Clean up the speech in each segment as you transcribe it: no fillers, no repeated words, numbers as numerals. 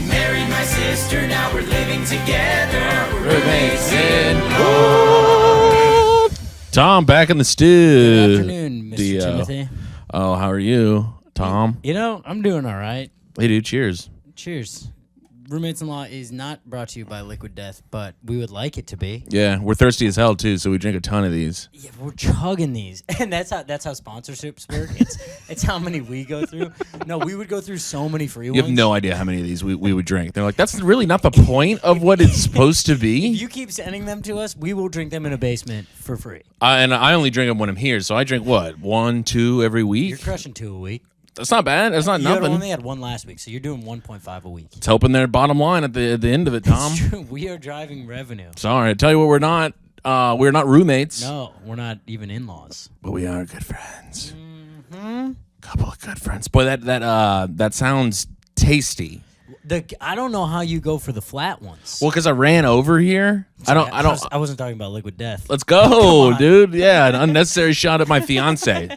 married my sister, now we're living together. We're Roommates in law. Tom, back in the stew. Good afternoon, Mr. Timothy. Oh, how are you, Tom? You know, I'm doing all right. Hey, dude, cheers. Cheers. Roommates in Law is not brought to you by Liquid Death, but we would like it to be. Yeah, we're thirsty as hell, too, so we drink a ton of these. Yeah, we're chugging these. And that's how sponsorships work. It's how many we go through. No, we would go through so many free ones. You have no idea how many of these we would drink. They're like, that's really not the point of what it's supposed to be. If you keep sending them to us, we will drink them in a basement for free. And I only drink them when I'm here, so I drink, what, 1, 2 every week? You're crushing 2 a week. That's not bad. That's not nothing. You only had 1 last week, so you're doing 1.5 a week. It's helping their bottom line at the end of it, Tom. It's true. We are driving revenue. Sorry, I tell you what, we're not roommates. No, we're not even in-laws. But we are good friends. Mm-hmm. Couple of good friends. Boy, that sounds tasty. I don't know how you go for the flat ones. Well, because I ran over here. I wasn't talking about Liquid Death. Let's go, dude. Yeah, an unnecessary shot at my fiance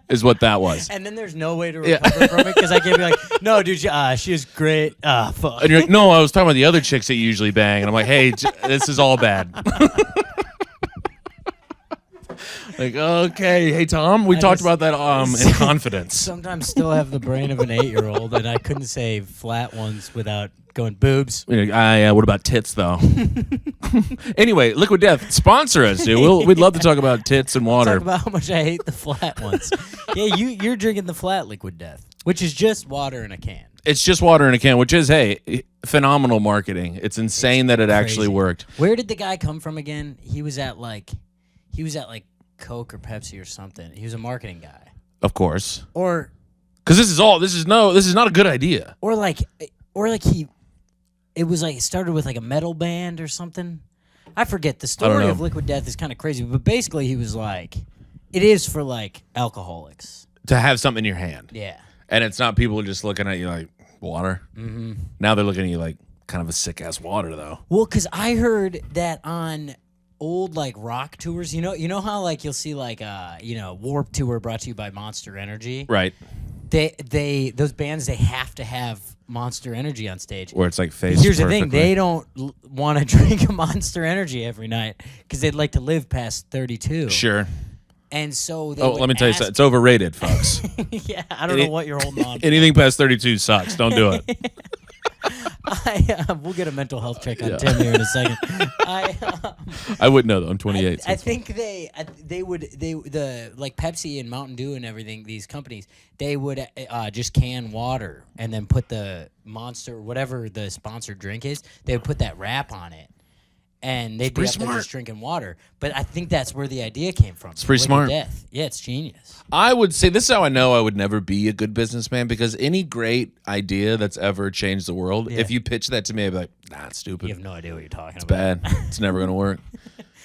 is what that was. And then there's no way to recover from it because I can't be like, no, dude, she is great. Fuck. And you're like, no, I was talking about the other chicks that you usually bang. And I'm like, hey, this is all bad. Like, okay, hey, Tom, we talked about that in confidence. Sometimes still have the brain of an 8-year-old, and I couldn't say flat ones without going boobs. What about tits, though? Anyway, Liquid Death, sponsor us, dude. We'd love to talk about tits and water. Talk about how much I hate the flat ones. Yeah, you're drinking the flat Liquid Death, which is just water in a can. It's just water in a can, which is, hey, phenomenal marketing. It's insane that it actually worked. Where did the guy come from again? He was at like Coke or Pepsi or something. He was a marketing guy. Of course. Or because this is not a good idea. Or like it started with like a metal band or something. I forget. The story of Liquid Death is kind of crazy, but basically he was like, it is for like alcoholics to have something in your hand. Yeah. And it's not people just looking at you like water. Mm-hmm. Now they're looking at you like kind of a sick ass water though. Well, because I heard that on old like rock tours, you know how like you'll see like Warped Tour brought to you by Monster Energy, right? Those bands, they have to have Monster Energy on stage, where it's like faced. Here's perfectly. The thing: they don't want to drink a Monster Energy every night because they'd like to live past 32. Sure. And so let me tell you something. It's overrated, folks. Yeah, I don't know what you're holding on. Anything past 32 sucks. Don't do it. We'll get a mental health check on Tim here in a second. I wouldn't know though. I'm 28. I think they would like Pepsi and Mountain Dew and everything. These companies, they would just can water and then put the Monster, whatever the sponsored drink is, they would put that wrap on it. And they'd be up there just drinking water. But I think that's where the idea came from. It's pretty smart. Death. Yeah, it's genius. I would say this is how I know I would never be a good businessman, because any great idea that's ever changed the world, if you pitch that to me, I'd be like, nah, it's stupid. You have no idea what you're talking It's about. bad. It's never going to work.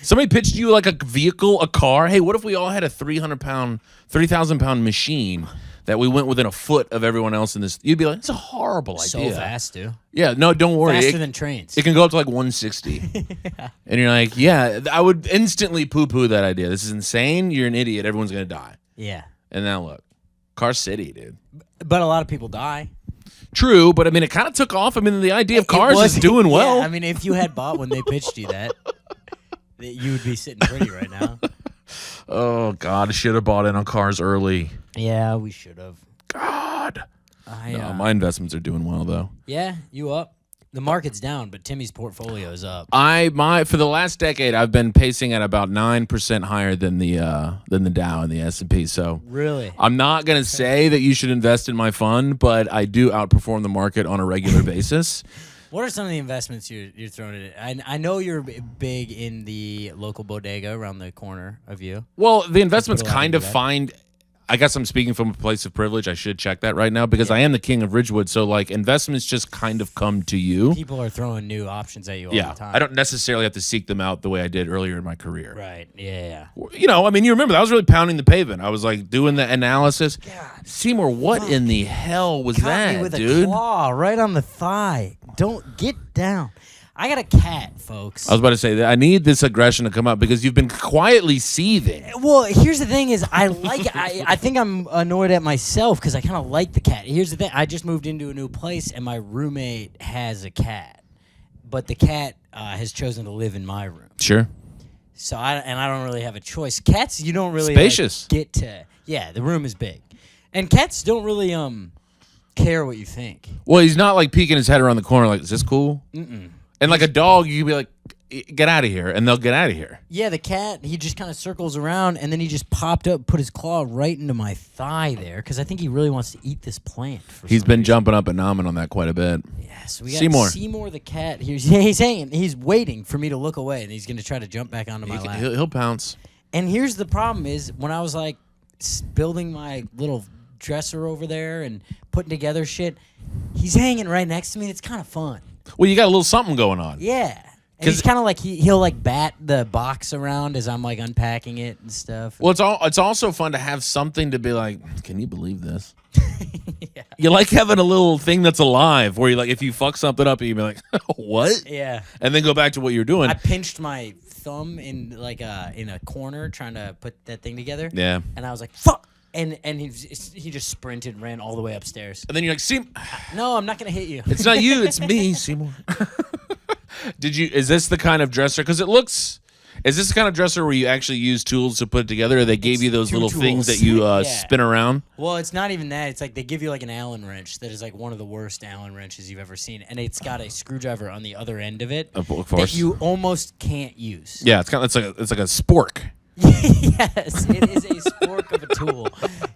Somebody pitched you like a vehicle, a car. Hey, what if we all had a 30,000-pound machine that we went within a foot of everyone else in this? You'd be like, it's a horrible idea. So fast, dude. Yeah, no, don't worry. Faster than trains. It can go up to like 160. And you're like, yeah, I would instantly poo-poo that idea. This is insane. You're an idiot. Everyone's going to die. Yeah. And now look, Car City, dude. But a lot of people die. True, but I mean, it kind of took off. I mean, the idea of cars is doing well. Yeah, I mean, if you had bought when they pitched you that, you would be sitting pretty right now. Oh, God, I should have bought in on cars early. Yeah, we should have. God. No, my investments are doing well, though. Yeah, you up? The market's down, but Timmy's portfolio is up. For the last decade, I've been pacing at about 9% higher than the Dow and the S&P. So really, I'm not gonna say that you should invest in my fund, but I do outperform the market on a regular basis. What are some of the investments you're throwing in it? I know you're big in the local bodega around the corner of you. Well, the investments kind of I guess I'm speaking from a place of privilege. I should check that right now because I am the king of Ridgewood. So, like, investments just kind of come to you. People are throwing new options at you all the time. I don't necessarily have to seek them out the way I did earlier in my career. Right, yeah. You know, I mean, you remember, that was really pounding the pavement. I was, like, doing the analysis. God, Seymour, what in the hell was that, me with dude? A claw right on the thigh. Don't get down. I got a cat, folks. I was about to say that I need this aggression to come up because you've been quietly seething. Well, here's the thing: is I think I'm annoyed at myself because I kind of like the cat. Here's the thing: I just moved into a new place, and my roommate has a cat, but the cat has chosen to live in my room. Sure. So I don't really have a choice. Cats, you don't really Spacious. get to. Yeah, the room is big, and cats don't really care what you think. Well, he's not like peeking his head around the corner like, is this cool? Mm-mm. And like a dog, you could be like, get out of here, and they'll get out of here. Yeah, the cat, he just kind of circles around, and then he just popped up, put his claw right into my thigh there, because I think he really wants to eat this plant. He's been jumping up and nomming on that quite a bit. Yeah, so we got Seymour. Seymour the cat. He's hanging. He's waiting for me to look away, and he's going to try to jump back onto my lap. He'll pounce. And here's the problem is, when I was like building my little dresser over there and putting together shit, he's hanging right next to me, and it's kind of fun. Well, you got a little something going on. Yeah. And he's kind of like, he'll like bat the box around as I'm like unpacking it and stuff. Well, it's also fun to have something to be like, can you believe this? Yeah. You like having a little thing that's alive where you like, if you fuck something up, you be like, what? Yeah. And then go back to what you're doing. I pinched my thumb in like in a corner trying to put that thing together. Yeah. And I was like, fuck. And he just sprinted and ran all the way upstairs. And then you're like, Seymour. No, I'm not going to hit you. It's not you, it's me, Seymour. Is this the kind of dresser? Because is this the kind of dresser where you actually use tools to put it together, or they gave you those little things that you Yeah. spin around? Well, it's not even that. It's like they give you like an Allen wrench that is like one of the worst Allen wrenches you've ever seen. And it's got a screwdriver on the other end of it Of that course. you almost can't use. Yeah, it's like a spork. Yes, it is a spork of a tool.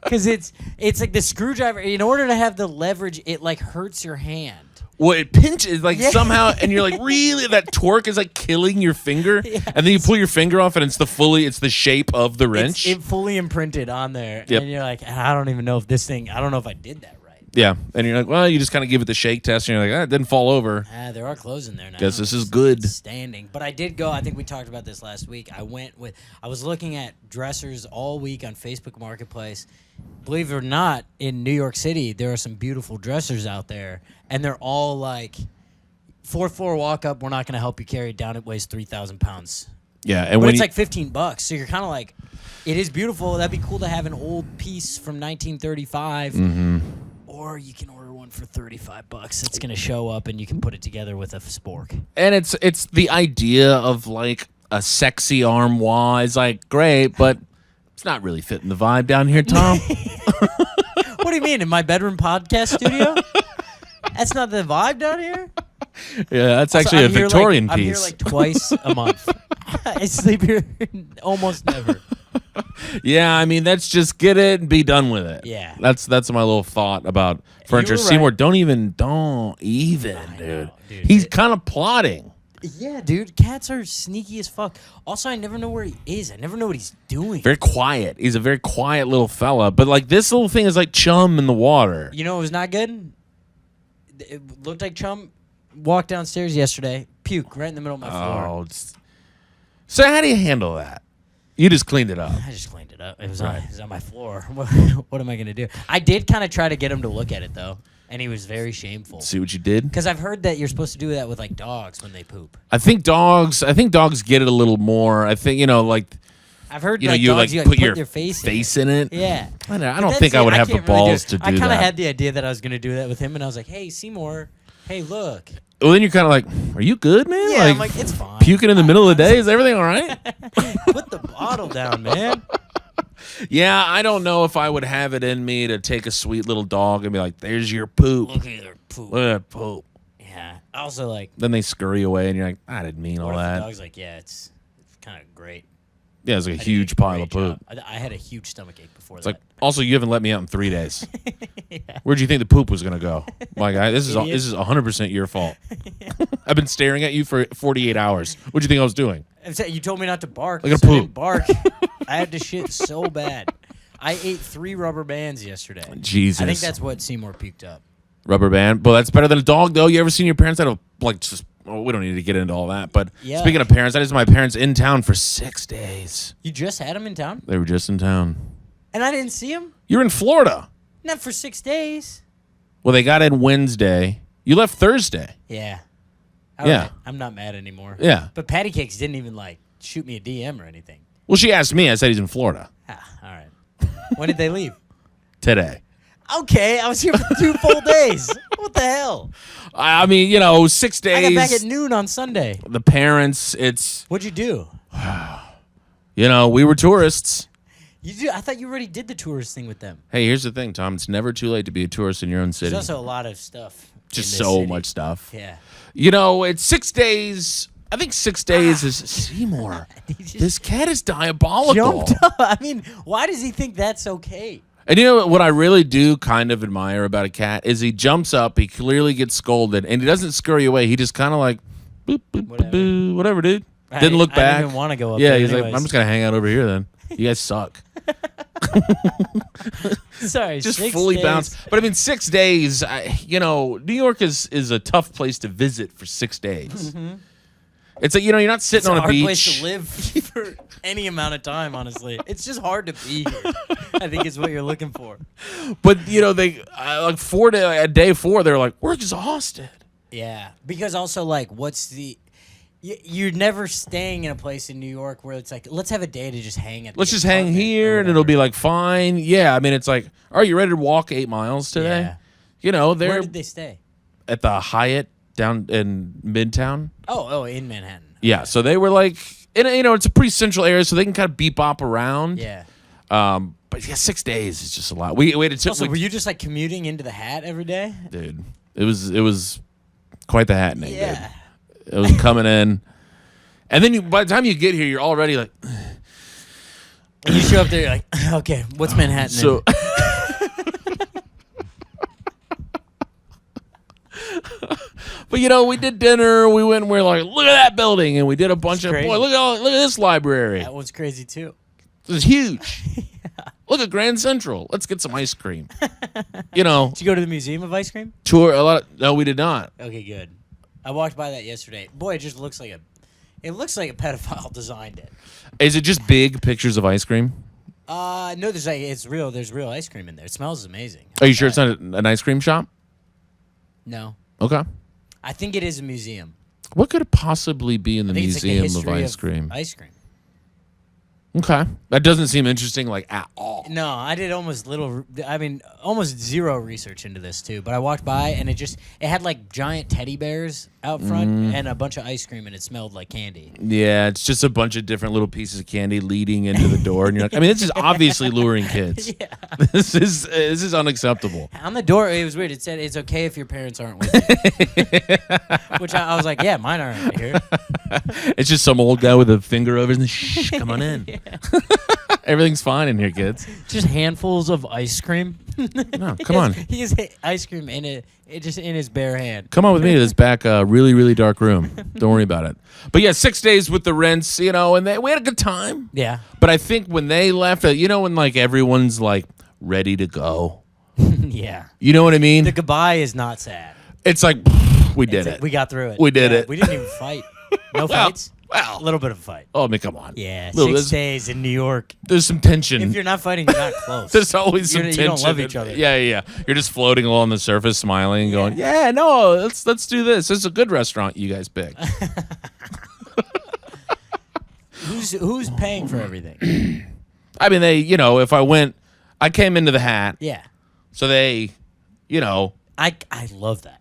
Because it's like the screwdriver, in order to have the leverage, it like hurts your hand. Well, it pinches like somehow, and you're like, really? That torque is like killing your finger, Yes. and then you pull your finger off, and it's the shape of the wrench. It fully imprinted on there, Yep. and you're like, I don't even know if this thing. I don't know if I did that right. Yeah, and you're like, well, you just kind of give it the shake test, and you're like, it didn't fall over. There are clothes in there now. Guess this is good. It's standing, but I did go. I think we talked about this last week. I was looking at dressers all week on Facebook Marketplace. Believe it or not, in New York City, there are some beautiful dressers out there, and they're all like, 4th floor walk up. We're not going to help you carry it down. It weighs 3,000 pounds. Yeah, and But when it's like $15, so you're kind of like, it is beautiful. That'd be cool to have an old piece from 1935, or you can order one for $35. It's gonna show up, and you can put it together with a spork. and it's the idea of like a sexy armoire is like great, but it's not really fitting the vibe down here, Tom. What do you mean, in my bedroom podcast studio? That's not the vibe down here. Yeah, that's Also, actually a I'm here, Victorian I'm here piece. like twice a month. I sleep here almost never. Yeah, I mean, that's just get it and be done with it. Yeah. That's my little thought about furniture. were right. Seymour, don't even, dude. know, dude. He's kind of plotting. Yeah, dude. Cats are sneaky as fuck. Also, I never know where he is. I never know what he's doing. Very quiet. He's a very quiet little fella. But like this little thing is like chum in the water. You know what was not good? It looked like Chum walked downstairs yesterday, puke right in the middle of my floor. Oh, so how do you handle that? You just cleaned it up. I just cleaned it up. It was on my floor. What am I going to do? I did kind of try to get him to look at it, though, and he was very shameful. See what you did? Because I've heard that you're supposed to do that with, like, dogs when they poop. I think dogs get it a little more. I think, like, I've heard you dogs, put your face in it. Yeah. I don't think I would have the balls to do that. I kind of had the idea that I was going to do that with him, and I was like, hey, Seymour, hey, look. Well, then you're kind of like, are you good, man? Yeah, I'm like, it's fine. Puking in the middle of the day? Is everything all right? Put the bottle down, man. Yeah, I don't know if I would have it in me to take a sweet little dog and be like, there's your poop. Look at their poop. Look at that poop. Yeah. Also, like, Then they scurry away, and you're like, I didn't mean all what if the that. dog's like, yeah, it's kind of great. Yeah, it's like a I did huge a pile great of poop. job. I had a huge stomachache before It's that. like, also, you haven't let me out in 3 days. Where'd you think the poop was going to go? My guy, this is 100% your fault. I've been staring at you for 48 hours. What'd you think I was doing? You told me not to bark. Look at so I poop. didn't bark. I had to shit so bad. I ate 3 rubber bands yesterday. Jesus. I think that's what Seymour puked up. Rubber band. Well, that's better than a dog, though. You ever seen your parents that have, like, just... Oh, we don't need to get into all that. But Yuck. speaking of parents, I just had my parents in town for 6 days. You just had him in town? They were just in town. And I didn't see him? You're in Florida. Not for 6 days. Well, they got in Wednesday. You left Thursday. Yeah. All Yeah. right, I'm not mad anymore. Yeah. But Patty Cakes didn't even like shoot me a DM or anything. Well, she asked me. I said he's in Florida Ah, all right. When did they leave? today. Okay, I was here for 2 full days. What the hell? I mean, 6 days. I got back at noon on Sunday. The parents, it's, What'd you do? we were tourists. I thought you already did the tourist thing with them. Hey, here's the thing, Tom. It's never too late to be a tourist in your own city. There's also a lot of stuff. Just in this so city. much stuff. Yeah. It's 6 days. I think 6 days is Seymour. He just This cat is diabolical. jumped up. I mean, why does he think that's okay? And what I really do kind of admire about a cat is he jumps up, he clearly gets scolded, and he doesn't scurry away. He just kind of like, boop, boop, Whatever. boop, whatever, dude. Didn't look I back. didn't even want to go up Yeah, there he's like, anyways. I'm just going to hang out over here then. You guys suck. Sorry, Just 6 fully days. bounce. But I mean, 6 days, New York is a tough place to visit for 6 days. It's like, you're not sitting It's on a a hard beach. place to live for any amount of time, honestly. It's just hard to be here. I think is what you're looking for. But, they, like 4 day, at day 4, they're like, we're exhausted. Yeah, because also like, what's the? You're never staying in a place in New York where it's like, let's have a day to just hang at. Let's the just hang apartment here or and it'll be whatever. like fine. Yeah, I mean, it's like, are you ready to walk 8 miles today? Yeah. They're Where did they stay? at the Hyatt down in Midtown. Oh, in Manhattan. Yeah, so they were like, it's a pretty central area, so they can kind of bebop around. Yeah. But yeah, 6 days is just a lot. We had to Also, were you just like commuting into the Hat every day? dude. It was quite the happening. Yeah. Dude. It was coming in, and then by the time you get here, you're already like, And you show up there, you're like, okay, what's Manhattan? so. But we did dinner. We went and we're like, look at that building, and we did a bunch of crazy. boy. Look at this library. That one's crazy too. It's huge. Look at Grand Central. Let's get some ice cream. Did you go to the Museum of Ice Cream? Tour a lot. No, we did not. Okay, good. I walked by that yesterday. Boy, it just looks like a pedophile designed it. Is it just big pictures of ice cream? No, it's real. There's real ice cream in there. It smells amazing. Are you sure it's not an ice cream shop? No, Okay. I think it is a museum. What could it possibly be in the I think it's like the Museum of history Ice Cream? Ice cream. Okay. That doesn't seem interesting, like, at all. No, I did almost zero research into this too. But I walked by and it had like giant teddy bears out front and a bunch of ice cream, and it smelled like candy. Yeah, it's just a bunch of different little pieces of candy leading into the door, and you're like, I mean, this is obviously luring kids. Yeah. This is unacceptable. On the door, it was weird. It said it's okay if your parents aren't with you. Which I was like, yeah, mine aren't right here. It's just some old guy with a finger over his shh, come on in. Everything's fine in here, kids. Just handfuls of ice cream. No, come on. He has ice cream in just in his bare hand. Come on with me to this back really, really dark room. Don't worry about it. But yeah, 6 days with the rents, and we had a good time. Yeah. But I think when they left, when like everyone's like ready to go. Yeah. You know what I mean? The goodbye is not sad. It's like, we did it. We got through it. We did it. We didn't even fight. No fights. Well. A little bit of a fight. Oh, I mean, come on. Yeah. Little- 6 days in New York. There's some tension. If you're not fighting, you're not close. There's always some You tension. don't love each other. Yeah. You're just floating along the surface, smiling, and going, "Yeah, no, let's do this. This is a good restaurant you guys picked." Who's paying for everything? I mean, they, if I came into the Hat, Yeah. so they, I love that.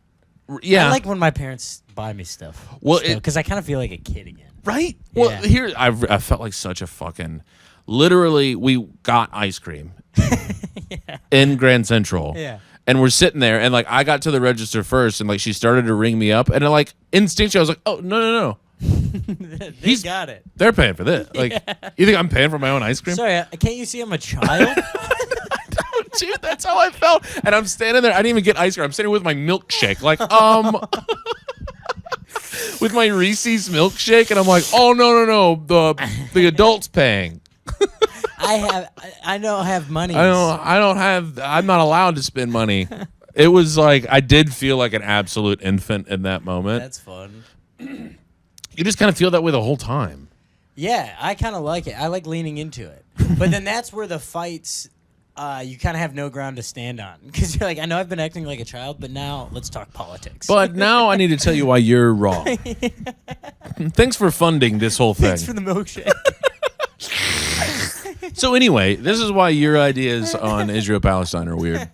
yeah, I like when my parents buy me stuff. Well, because I kind of feel like a kid again. right? Well, Yeah. here I felt like such a fucking. Literally, we got ice cream in Grand Central. Yeah. And we're sitting there, and like I got to the register first, and like she started to ring me up, and like instinctually I was like, "Oh no, They got it. they're paying for this." Like, you think I'm paying for my own ice cream? Sorry, can't you see I'm a child? Dude, that's how I felt. And I'm standing there. I didn't even get ice cream. I'm sitting with my milkshake, like with my Reese's milkshake, and I'm like, "Oh no, the adult's paying." I don't have money. I'm not allowed to spend money. It was like I did feel like an absolute infant in that moment. That's fun. You just kind of feel that way the whole time. Yeah, I kind of like it. I like leaning into it. But then that's where the fights you kind of have no ground to stand on because you're like, I know I've been acting like a child, but now let's talk politics. But now I need to tell you why you're wrong. Thanks for funding this whole thing. Thanks for the milkshake. So anyway, this is why your ideas on Israel-Palestine are weird.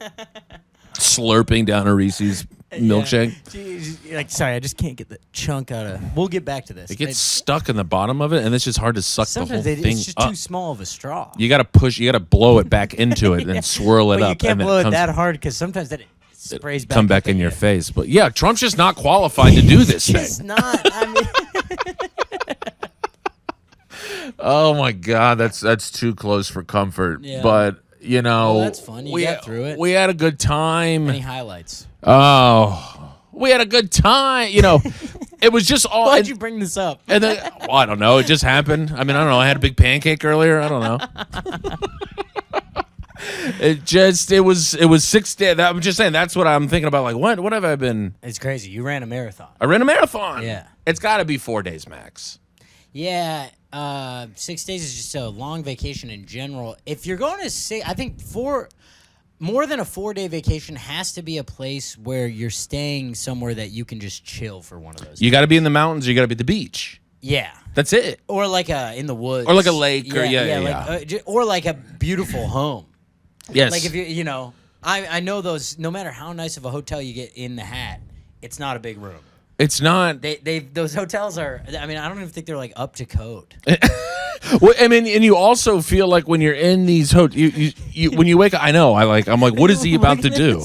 Slurping down a Reese's milkshake. You're like, sorry, I just can't get the chunk out of. We'll get back to this. It gets stuck in the bottom of it, and it's just hard to suck the whole Sometimes thing it's just up. too small of a straw. You got to push. You got to blow it back into it, and then swirl it But up. you can't and then blow it comes, that hard because sometimes that sprays back. come back up in at your you. face. But yeah, Trump's just not qualified to do this It's thing. not. I mean, Oh my God, that's too close for comfort. Yeah. But you know, Well, that's fun. You got through it. We had a good time. any highlights? Oh, we had a good time. You know, it was just all. Why'd you bring this up? And then, well, I don't know. It just happened. I mean, I don't know. I had a big pancake earlier. I don't know. It was 6 days. I'm just saying. That's what I'm thinking about. Like, what have I been? It's crazy. You ran a marathon. I ran a marathon. Yeah. It's got to be 4 days max. Yeah, 6 days is just a long vacation in general. If you're going to say, I think more than a 4-day vacation has to be a place where you're staying somewhere that you can just chill for one of those. You got to be in the mountains. Or you got to be at the beach. Yeah. That's it. Or like in the woods. Or like a lake, or yeah. Like, or like a beautiful home. Yes. Like if you know, I know those. No matter how nice of a hotel you get in the hat, it's not a big room. It's not. Those hotels are. I mean, I don't even think they're like up to code. Well, I mean, and you also feel like when you're in these hotels, you when you wake up, I'm like, what is he about to do?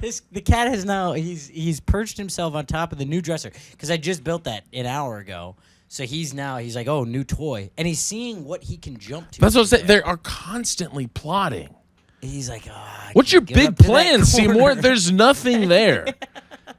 This guy, the cat has now. He's perched himself on top of the new dresser because I just built that an hour ago. So he's like, oh, new toy, and he's seeing what he can jump to. That's what I'm saying. They are constantly plotting. He's like, what's your big plan, Seymour? There's nothing there.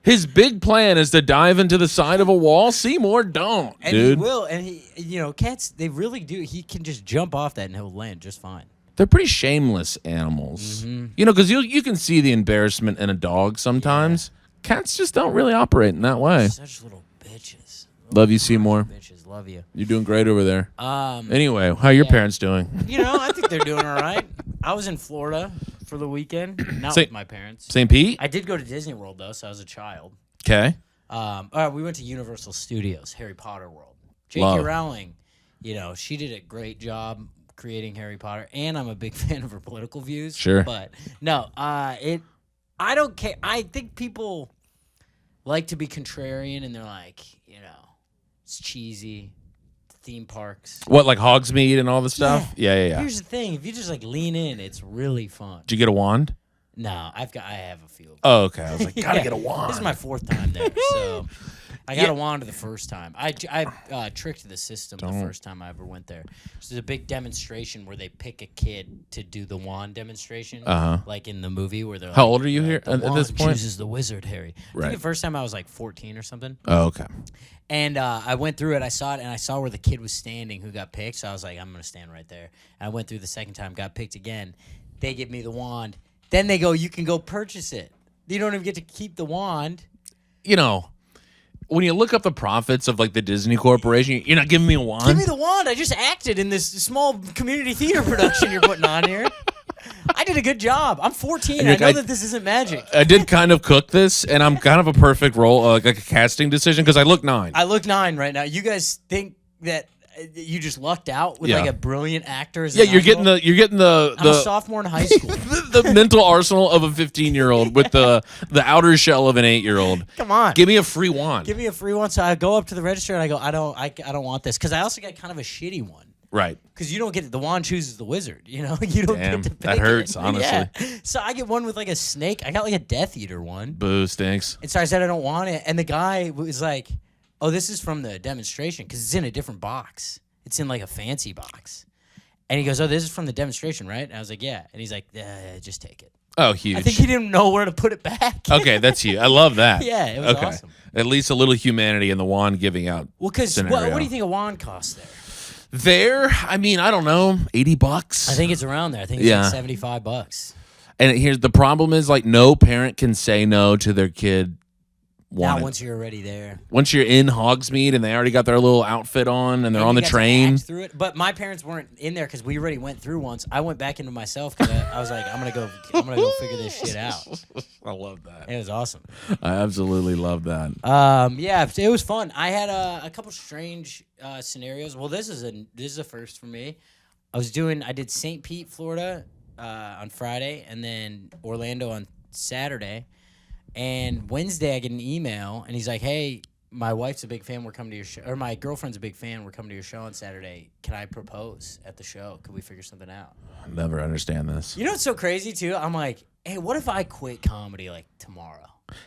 His big plan is to dive into the side of a wall. Seymour, don't, and dude. he will, and cats, they really do. He can just jump off that and he'll land just fine. They're pretty shameless animals. Mm-hmm. You know, because you can see the embarrassment in a dog sometimes. Yeah. Cats just don't really operate in that way. Such little bitches. Love you, Seymour. Bitches, love you. You're doing great over there. Anyway, how are your yeah. parents doing? I think they're doing all right. I was in Florida for the weekend, not with my parents. St. Pete? I did go to Disney World, though, so I was a child. Okay. We went to Universal Studios, Harry Potter World. J.K. Love. Rowling, she did a great job creating Harry Potter, and I'm a big fan of her political views. Sure. But, no, I don't care. I think people like to be contrarian, and they're like, it's cheesy. Theme parks. What, like Hogsmeade and all the stuff? Yeah. Here's the thing: if you just like lean in, it's really fun. Did you get a wand? No, I have a few. Oh, okay. I was like, gotta Yeah. get a wand. This is my 4th time there, so I got a wand the first time. I tricked the system the first time I ever went there. There's a big demonstration where they pick a kid to do the wand demonstration, like in the movie where they're. How like, old are you here the at wand this point? chooses the wizard, Harry. I Right. think the first time I was like 14 or something. Oh, okay. And I went through it. I saw it, and I saw where the kid was standing who got picked. So I was like, I'm going to stand right there. And I went through the second time, got picked again. They give me the wand. Then they go, you can go purchase it. You don't even get to keep the wand. When you look up the profits of like the Disney Corporation, you're not giving me a wand? Give me the wand. I just acted in this small community theater production you're putting on here. I did a good job. I'm 14. I know that this isn't magic. I did kind of cook this, and I'm kind of a perfect role, like a casting decision, because I look 9. I look 9 right now. You guys think that you just lucked out with like a brilliant actor? As you're getting the I'm a sophomore in high school. the mental arsenal of a 15-year-old with the outer shell of an 8-year-old. Come on, give me a free wand. Give me a free one. So I go up to the register and I go, I don't want this, because I also got kind of a shitty one. Right. Because you don't get it. The wand chooses the wizard. You don't get to pick that hurts, it. honestly. Yeah. So I get one with like a snake. I got like a Death Eater one. Boo, stinks. And so I said I don't want it. And the guy was like, oh, this is from the demonstration, because it's in a different box. It's in like a fancy box. And he goes, oh, this is from the demonstration, right? And I was like, yeah. And he's like, just take it. Oh, huge. I think he didn't know where to put it back. Okay, that's huge. I love that. Yeah, it was awesome. At least a little humanity in the wand giving out. Well, because what do you think a wand costs there? I mean, I don't know, $80. I think it's around there. I think it's like $75. And here's the problem is, like, no parent can say no to their kid want Not it. once you're already there. Once you're in Hogsmeade and they already got their little outfit on and they're And on you the got to train. act through it. But my parents weren't in there because we already went through once. I went back into myself because I was like, I'm gonna go figure this shit out. I love that. It was awesome. I absolutely love that. Yeah, it was fun. I had a couple strange scenarios. Well, this is a first for me. I did St. Pete, Florida, on Friday, and then Orlando on Saturday. And Wednesday, I get an email, and he's like, "Hey, my wife's a big fan. We're coming to your show, or my girlfriend's a big fan. We're coming to your show on Saturday. Can I propose at the show? Could we figure something out?" I never understand this. You know what's so crazy too? I'm like, "Hey, what if I quit comedy like tomorrow?"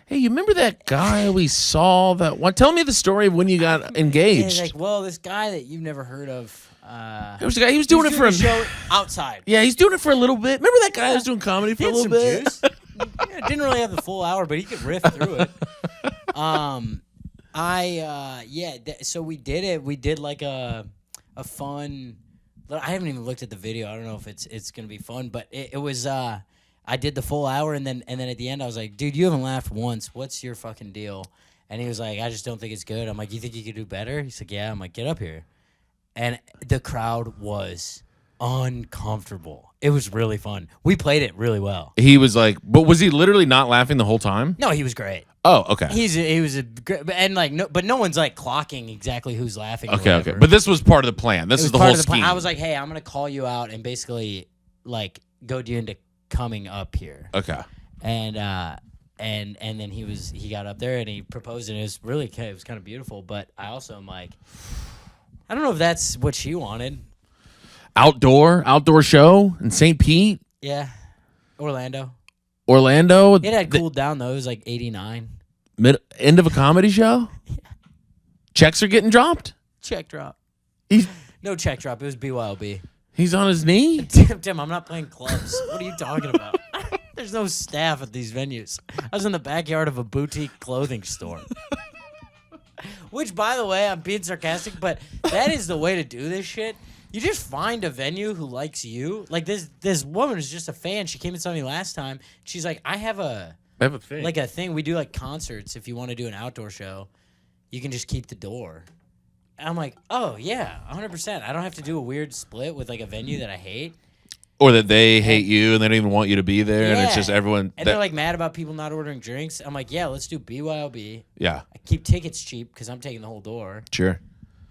Hey, you remember that guy we saw that one? Tell me the story of when you got And engaged. he's like, "Well, this guy that you've never heard of." There was a guy. He was doing it for a a show outside. Yeah, he's doing it for a little bit. Remember that guy that was doing comedy for He a had little some bit? juice. Yeah, didn't really have the full hour, but he could riff through it. So we did it. We did like a fun. I haven't even looked at the video. I don't know if it's gonna be fun, but it was. I did the full hour, and then at the end, I was like, "Dude, you haven't laughed once. What's your fucking deal?" And he was like, "I just don't think it's good." I'm like, "You think you could do better?" He's like, "Yeah." I'm like, "Get up here," and the crowd was uncomfortable. It was really fun. We played it really well. He was like, but was he literally not laughing the whole time? No, he was great. Oh, okay. He was a great, and like no one's like clocking exactly who's laughing. or Okay. whatever. But this was part of the plan. This It is was the part whole of the plan. scheme. I was like, "Hey, I'm gonna call you out and basically like goad you into coming up here." okay. And then he got up there and he proposed, and it was kind of beautiful. But I also am like, I don't know if that's what she wanted. Outdoor show in St. Pete, Yeah, Orlando. Orlando. It had cooled down though. It was like 89. End of a comedy show. Checks are getting dropped. Check drop. He's No check drop. It was BYOB. he's on his knee. Tim, I'm not playing clubs. What are you talking about? There's no staff at these venues. I was in the backyard of a boutique clothing store. Which, by the way, I'm being sarcastic, but that is the way to do this shit. You just find a venue who likes you. Like this woman is just a fan. She came and saw me last time. She's like, I have a thing. like a thing. We do like concerts. If you want to do an outdoor show, you can just keep the door. And I'm like, oh yeah, 100%. I don't have to do a weird split with like a venue that I hate. Or that they hate you and they don't even want you to be there, and it's just everyone. And they're like mad about people not ordering drinks. I'm like, yeah, let's do BYOB. yeah, I keep tickets cheap because I'm taking the whole door. sure,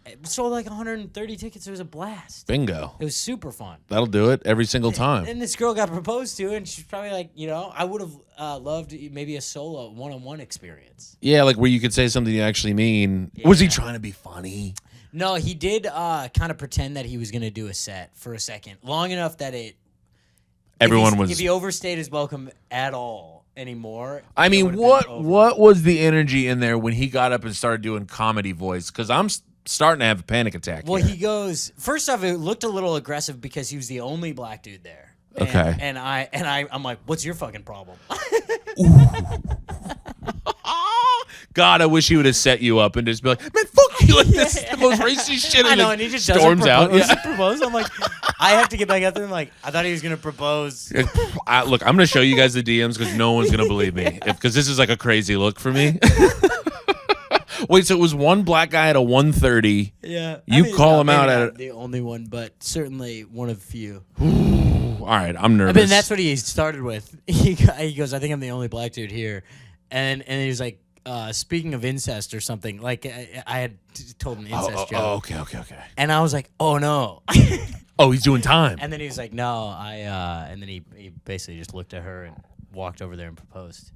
It sold like 130 tickets. It was a blast. bingo. It was super fun. That'll do it every single time. And this girl got proposed to, and she's probably like, I would have loved maybe a solo one-on-one experience. Yeah, like where you could say something you actually mean. Was he Yeah. trying to be funny? No, he did kind of pretend that he was going to do a set for a second, long enough that Everyone was. If he overstayed his welcome at all anymore. I it mean, would've what been over. what was the energy in there when he got up and started doing comedy voice? Because I'm starting to have a panic attack. Well, here. he goes. First off, it looked a little aggressive because he was the only black dude there. And, Okay. And I'm like, what's your fucking problem? God, I wish he would have set you up and just be like, man, fuck you. Like, this is the most racist shit. I know, just and he just storms doesn't propose, out. Yeah. propose. I'm like, I have to get back out there. I'm like, I thought he was gonna propose. Look, I'm going to show you guys the DMs because no one's going to believe me. Because this is like a crazy look for me. Wait, so it was one black guy at a 1:30. Yeah, You call him out maybe at not the only one, but certainly one of few. All right, I'm nervous. I mean, that's what he started with. He goes, I think I'm the only black dude here, and he was like, speaking of incest or something. Like I had told an incest joke. Okay. And I was like, oh no. Oh, he's doing time. And then he was like, no, and then he basically just looked at her and walked over there and proposed.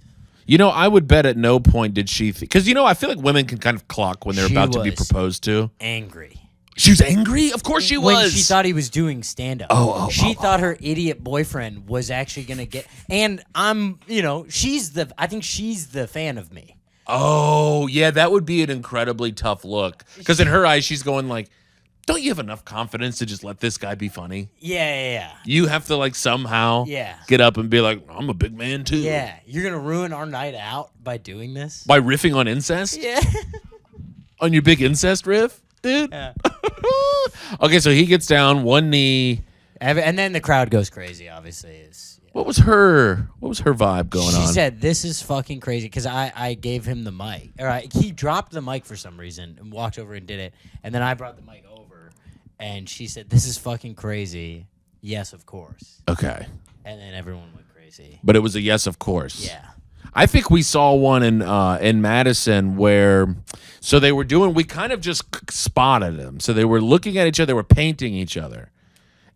You know, I would bet at no point did she, because I feel like women can kind of clock when they're She about to be was proposed to. Angry. She was angry? Of course she was. When she thought he was doing stand-up. She thought her idiot boyfriend was actually going to get... And I think she's the fan of me. Oh, yeah, that would be an incredibly tough look. Because in her eyes, she's going like, don't you have enough confidence to just let this guy be funny? Yeah. You have to like somehow get up and be like, I'm a big man too. Yeah. You're going to ruin our night out by doing this? By riffing on incest? Yeah. On your big incest riff, dude? Yeah. Okay, so he gets down, one knee. And then the crowd goes crazy, obviously. What was her vibe going on? She said, "This is fucking crazy," because I gave him the mic. He dropped the mic for some reason and walked over and did it, and then I brought the mic over, and she said, "This is fucking crazy." Yes, of course. Okay. And then everyone went crazy. But it was a yes, of course. Yeah. I think we saw one in Madison where, so they were doing, we kind of just spotted them. So they were looking at each other, they were painting each other.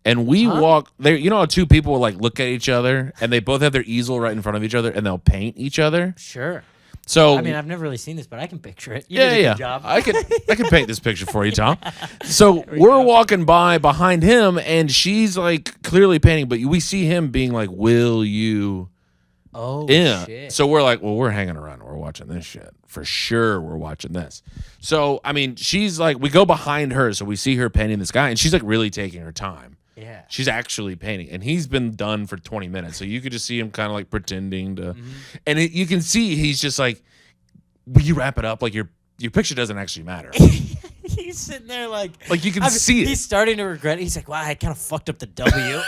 And we walk there, you know how two people will like look at each other and they both have their easel right in front of each other and they'll paint each other? Sure. So I mean, I've never really seen this, but I can picture it. You yeah, did a yeah. good job. I can paint this picture for you, Tom. So we're walking by behind him, and she's like clearly painting, but we see him being like, "Will you?" Oh, Yeah. shit. So we're like, well, we're hanging around. We're watching this shit for sure. We're watching this. So I mean, she's like, we go behind her, so we see her painting this guy, and she's like really taking her time. Yeah. She's actually painting, and he's been done for 20 minutes. So you could just see him kind of like pretending to, and you can see he's just like, will you wrap it up? Like your picture doesn't actually matter. He's sitting there like You can see it. He's starting to regret it. He's like, wow, I kind of fucked up the W.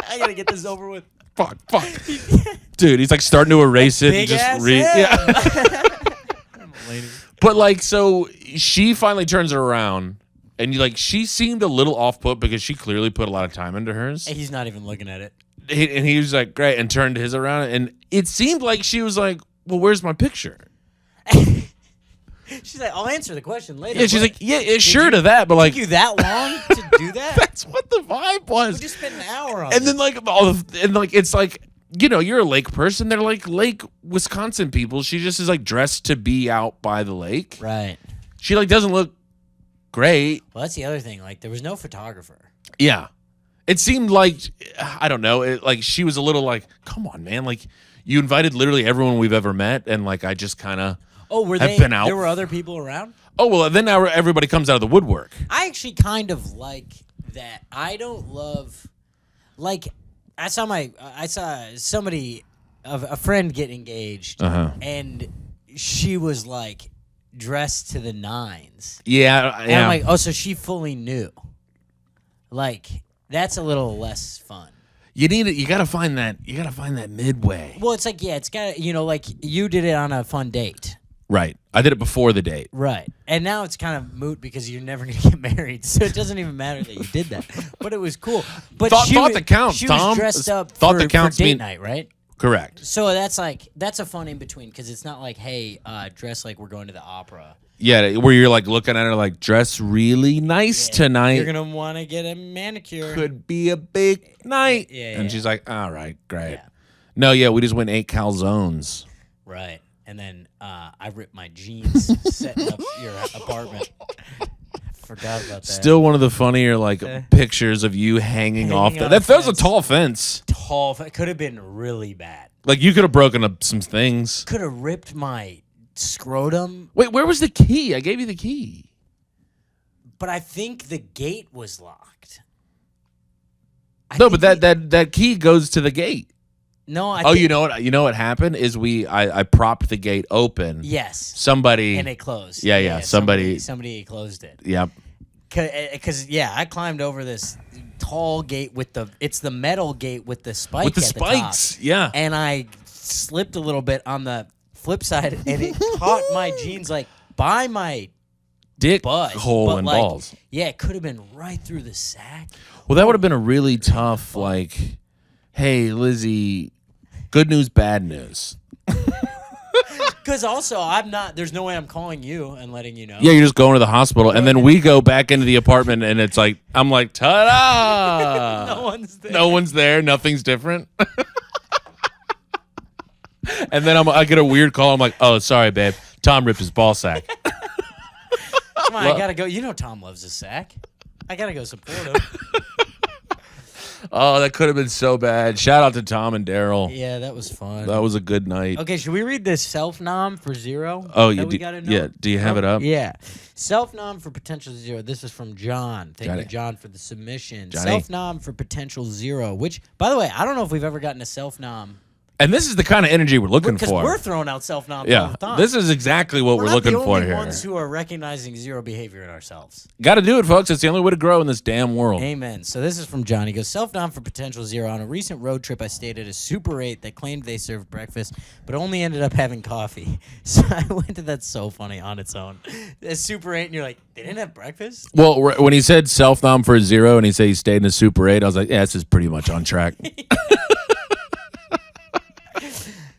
I got to get this over with. Fuck. Dude, he's like starting to erase it and Big just ass read. head. Yeah. But like, so she finally turns it around. And she seemed a little off put because she clearly put a lot of time into hers. He's not even looking at it. And he was like, great, and turned his around. And it seemed like she was like, well, where's my picture? She's like, I'll answer the question later. Yeah, she's like, yeah, sure to that, but like, took you that long to do that? that's what the vibe was. We just spent an hour on And this. then it's like, you know, you're a lake person. They're like Lake Wisconsin people. She just is like dressed to be out by the lake. Right. She like doesn't look great. Well, that's the other thing. Like, there was no photographer. Yeah. It seemed like, I don't know, like she was a little like, come on, man. Like, you invited literally everyone we've ever met, and like I just kind of have been out. There were other people around? Oh, well, then now everybody comes out of the woodwork. I actually kind of like that. I don't love, like, I saw somebody, a friend get engaged, and she was like dressed to the nines. Yeah. And I'm like, oh, so she fully knew. Like, that's a little less fun. You gotta find that midway. Well, it's like, yeah, it's got, like you did it on a fun date. Right. I did it before the date. Right. And now it's kind of moot because you're never going to get married. So it doesn't even matter that you did that. But it was cool. But thought that counts, she Tom. was dressed up Thought for, that counts for date mean- night, right? Correct. So that's a fun in between because it's not like, hey, dress like we're going to the opera. Yeah, where you're like looking at her like, dress really nice tonight. You're going to want to get a manicure. Could be a big night. Yeah, and she's like, all right, great. Yeah. No, yeah, we just went 8 calzones. Right. And then I ripped my jeans setting up your apartment. Forgot about that. Still one of the funnier pictures of you hanging off. on a That was a fence. tall fence. It could have been really bad. Like you could have broken up some things. Could have ripped my scrotum. Wait, where was the key? I gave you the key. But I think the gate was locked. But that key goes to the gate. No, I Oh, think, you know what happened is I propped the gate open. yes, Somebody. and it closed. Yeah, somebody closed it. Yep. Because I climbed over this tall gate it's the metal gate with the spike With the at spikes. the top. Yeah. And I slipped a little bit on the flip side, and it caught my jeans like by my Dick butt, hole but, and like, balls. Yeah, it could have been right through the sack. Well, that would have been a really tough hey, Lizzie, good news, bad news. Because also, there's no way I'm calling you and letting you know. Yeah, you're just going to the hospital, and then we go back into the apartment, and it's like, I'm like, ta-da! No one's there. No one's there. Nothing's different. And then I get a weird call. I'm like, oh, sorry, babe. Tom ripped his ball sack. Come on, I gotta go. You know Tom loves his sack. I gotta go support him. Oh, that could have been so bad. Shout out to Tom and Daryl. Yeah, that was fun. That was a good night. Okay, should we read this self-nom for 0? Oh, that you we do. gotta know? Yeah, do you have it up? Yeah. Self-nom for potential 0. This is from John. Thank Johnny. you, John, for the submission. Johnny. Self-nom for potential 0, which, by the way, I don't know if we've ever gotten a self-nom And this is the kind of energy we're looking Because for. we're throwing out self-noms all Yeah, the time. this is exactly what we're not looking the for only here. ones who are recognizing zero behavior in ourselves. Got to do it, folks. It's the only way to grow in this damn world. Amen. So this is from John. He goes, self-nom for potential zero. On a recent road trip, I stayed at a Super 8 that claimed they served breakfast, but only ended up having coffee. So I went to that's so funny on its own. A Super 8, and you're like, they didn't have breakfast? Well, when he said self-nom for a zero and he said he stayed in a Super 8, I was like, yeah, this is pretty much on track.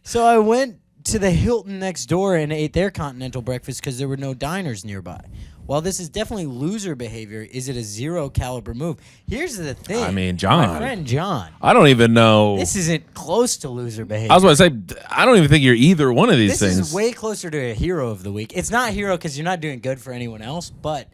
So I went to the Hilton next door and ate their continental breakfast because there were no diners nearby. While this is definitely loser behavior, is it a zero caliber move? Here's the thing. I mean, John. My friend John. I don't even know. This isn't close to loser behavior. I was going to say, I don't even think you're either one of these This things. is way closer to a hero of the week. It's not hero because you're not doing good for anyone else, but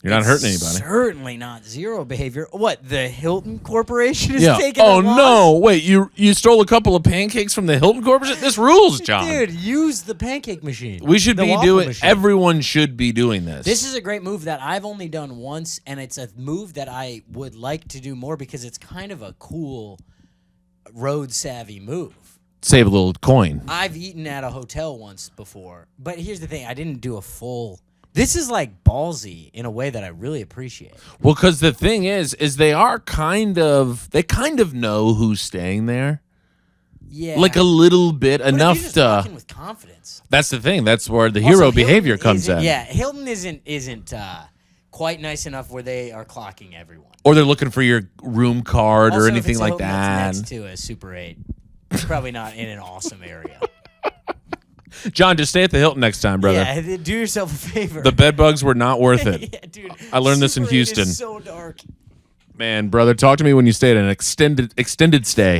You're not it's hurting anybody. Certainly not zero behavior. What, the Hilton Corporation is Yeah. taking Oh a loss? no! Wait, you stole a couple of pancakes from the Hilton Corporation? This rules, John. Dude, use the pancake machine. We should The be waffle doing. machine. Everyone should be doing this. This is a great move that I've only done once, and it's a move that I would like to do more because it's kind of a cool road savvy move. Save a little coin. I've eaten at a hotel once before, but here's the thing: I didn't do a full. This is like ballsy in a way that I really appreciate. Well, because the thing is they kind of know who's staying there, Yeah, like a little bit But if enough you're just to. walking with confidence. That's the thing. That's where the Also, hero Hilton behavior comes isn't- in. Yeah, Hilton isn't quite nice enough where they are clocking everyone. Or they're looking for your room card Also, or if anything it's a like Hilton that. that's next to a Super 8, it's probably not in an awesome area. John, just stay at the Hilton next time, brother. Yeah, do yourself a favor. The bed bugs were not worth it. Yeah, dude. I learned this in Super 8 is Houston. so dark. Man, brother, talk to me when you stayed at an extended stay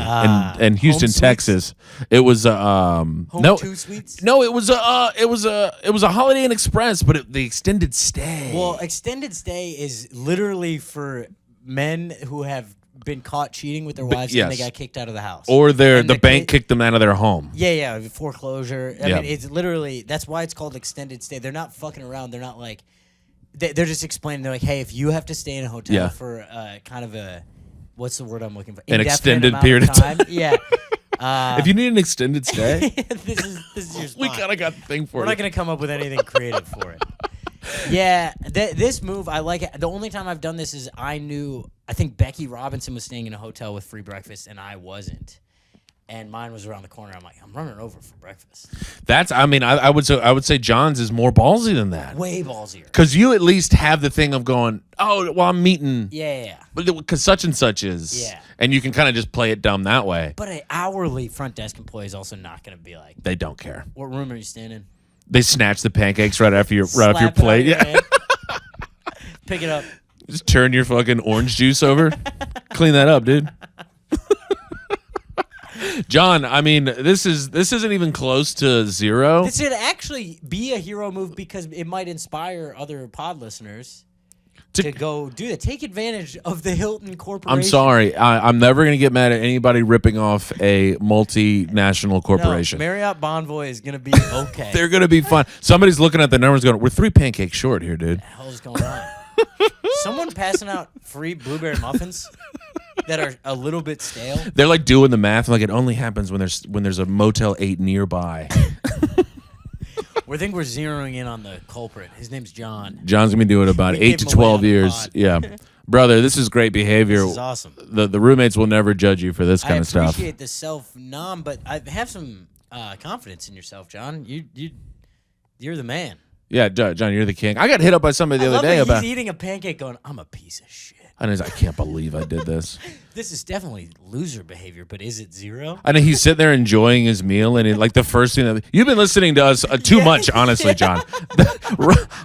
in Houston, home suites? Texas. It was Home no, two suites. no, it was a Holiday Inn Express, but the extended stay. Well, extended stay is literally for men who have been caught cheating with their wives and they yes. got kicked out of the house. or And the bank kicked them out of their home. Yeah, foreclosure. I Yeah. mean, it's literally that's why it's called extended stay. They're not fucking around. They're not like they're just explaining. They're like, hey, if you have to stay in a hotel Yeah. for kind of a what's the word I'm looking for? An Indefinite extended amount period of time. Yeah. If you need an extended stay, this is your spot. we kind of got the thing for We're you. not gonna come up with anything creative for it. Yeah, this move I like it. The only time I've done this is I think Becky Robinson was staying in a hotel with free breakfast and I wasn't, and mine was around the corner. I'm like, I'm running over for breakfast. I would say John's is more ballsy than that. Way ballsier. Because you at least have the thing of going, oh, well, I'm meeting, Yeah. because such and such is, Yeah. and you can kind of just play it dumb that way. But an hourly front desk employee is also not going to be like, They don't care. what room are you staying in? They snatch the pancakes right off your Slap it out plate. of your Yeah, hand. Pick it up. just turn your fucking orange juice over, clean that up, dude. John, I mean, this isn't even close to zero. This should actually be a hero move because it might inspire other pod listeners to go do that. Take advantage of the Hilton Corporation. I'm sorry. I'm never going to get mad at anybody ripping off a multinational No, corporation. Marriott Bonvoy is going to be okay. They're going to be fun. Somebody's looking at the numbers going, we're 3 pancakes short here, dude. What the hell is going on? Someone passing out free blueberry muffins that are a little bit stale. They're like doing the math. Like it only happens when there's a Motel 8 nearby. We think we're zeroing in on the culprit. His name's John. John's going to be doing about We 8 gave to him away 12 on the years. pod. Yeah. Brother, this is great behavior. This is awesome. The roommates will never judge you for this kind I of stuff. appreciate the self-nom, but I have some confidence in yourself, John. You're the man. Yeah, John, you're the king. I got hit up by somebody the I other love day that about. he's eating a pancake going, I'm a piece of shit. And he's like, I can't believe I did this. This is definitely loser behavior, but is it zero? I know he's sitting there enjoying his meal, and like the first thing that you've been listening to us too much, honestly, John.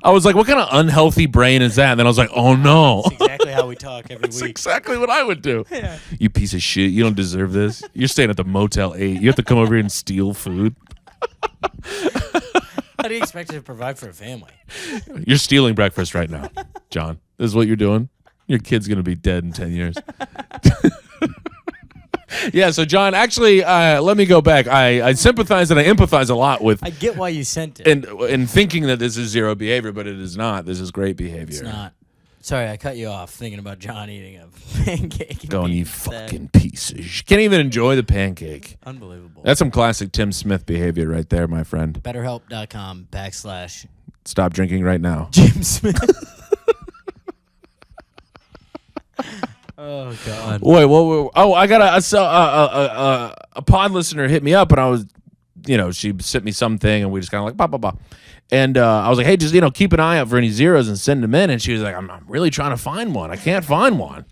I was like, what kind of unhealthy brain is that? And then I was like, oh no, That's exactly how we talk every that's week. exactly what I would do. Yeah. You piece of shit, you don't deserve this. You're staying at the Motel 8. You have to come over here and steal food. How do you expect to provide for a family? You're stealing breakfast right now, John. This is what you're doing. Your kid's gonna be dead in 10 years. Yeah, so John, actually, let me go back. I sympathize and I empathize a lot with I get why you sent it. in thinking that this is zero behavior, but it is not. This is great behavior. It's not. Sorry, I cut you off thinking about John eating a pancake. Going, you fucking pieces. You can't even enjoy the pancake. Unbelievable. That's some classic Tim Smith behavior right there, my friend. BetterHelp.com / Stop drinking right now. Jim Smith. Oh, God. Wait, I got a pod listener hit me up, and I was, she sent me something, and we just kind of like, bah. And I was like, hey, just, keep an eye out for any zeros and send them in. And she was like, I'm really trying to find one. I can't find one.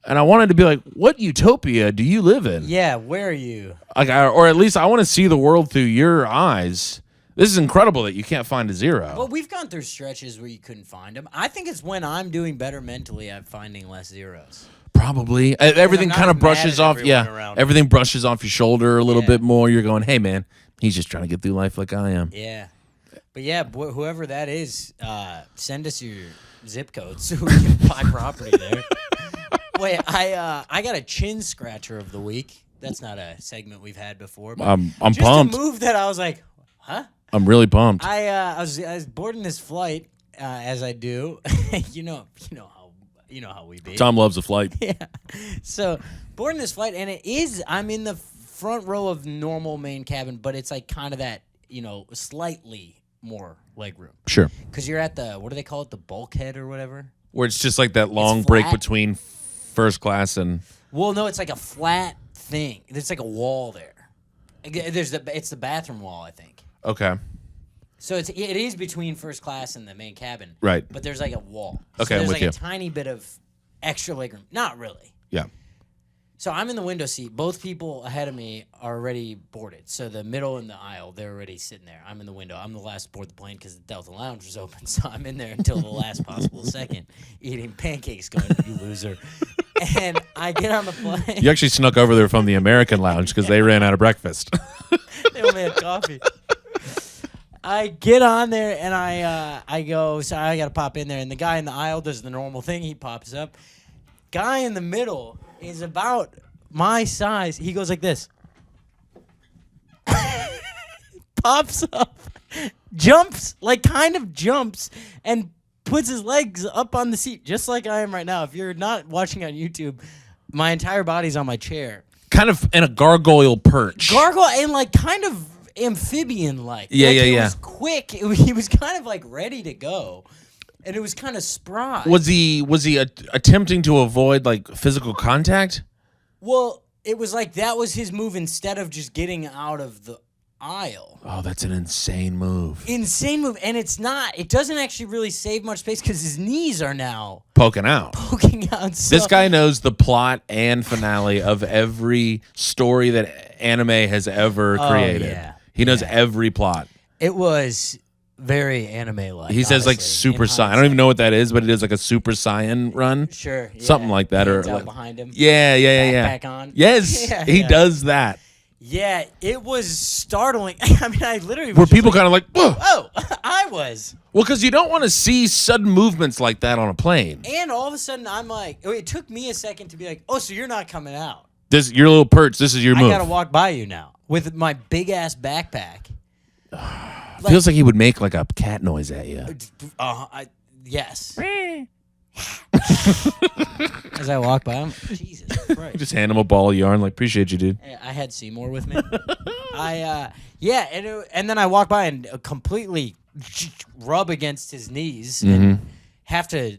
And I wanted to be like, what utopia do you live in? Yeah, where are you? Or at least I want to see the world through your eyes. This is incredible that you can't find a zero. Well, we've gone through stretches where you couldn't find them. I think it's when I'm doing better mentally, I'm finding less zeros. Probably. Everything kind of brushes off. Yeah, everything brushes off your shoulder a little bit more. You're going, hey, man, he's just trying to get through life like I am. Yeah. But yeah, whoever that is, send us your zip code so we can buy property there. Wait, I got a chin scratcher of the week. That's not a segment we've had before. But I'm just pumped. A move that I was like, huh? I'm really pumped. I was boarding this flight, as I do. you know how we be. Tom loves a flight. Yeah. So boarding this flight, and I'm in the front row of normal main cabin, but it's like kind of that, slightly more leg room. Sure. Because you're at the, what do they call it, the bulkhead or whatever? Where it's just like that long break between first class and... Well, no, it's like a flat thing. There's like a wall there. It's the bathroom wall, I think. Okay. So it is between first class and the main cabin. Right. But there's like a wall. Okay, so there's I'm like with a tiny bit of extra legroom. Not really. Yeah. So I'm in the window seat. Both people ahead of me are already boarded. So the middle and the aisle, they're already sitting there. I'm in the window. I'm the last to board the plane because the Delta Lounge was open. So I'm in there until the last possible second, eating pancakes, going, you loser. And I get on the plane. You actually snuck over there from the American Lounge because they ran out of breakfast. They only had coffee. I get on there and I go, sorry, I got to pop in there. And the guy in the aisle does the normal thing. He pops up. Guy in the middle is about my size. He goes like this. Pops up. Jumps, and puts his legs up on the seat, just like I am right now. If you're not watching on YouTube, my entire body's on my chair. Kind of in a gargoyle perch. Gargoyle and like kind of amphibian-like. Yeah. It was quick. He was kind of like ready to go. And it was kind of spry. Was he attempting to avoid like physical contact? Well, it was like that was his move instead of just getting out of the aisle. Oh, that's an insane move. Insane move. And it doesn't actually really save much space because his knees are now poking out. So this guy knows the plot and finale of every story that anime has ever created. Yeah. He knows every plot. It was very anime-like. He says like Super Saiyan. I don't even know what that is, but it is like a Super Saiyan run. Sure. Yeah. Something like that. Hands or out like, behind him. Yeah. Backpack on. Yes, he does that. Yeah, it was startling. I mean, I literally was Were people kind of like, whoa? Oh, I was. Well, because you don't want to see sudden movements like that on a plane. And all of a sudden, I'm like, it took me a second to be like, oh, so you're not coming out. Your little perch, this is your move. I got to walk by you now with my big-ass backpack. Feels like he would make like a cat noise at you. Yes. As I walk by him, Jesus Christ. Just hand him a ball of yarn, like, appreciate you, dude. I had Seymour with me. And then I walk by and completely rub against his knees and have to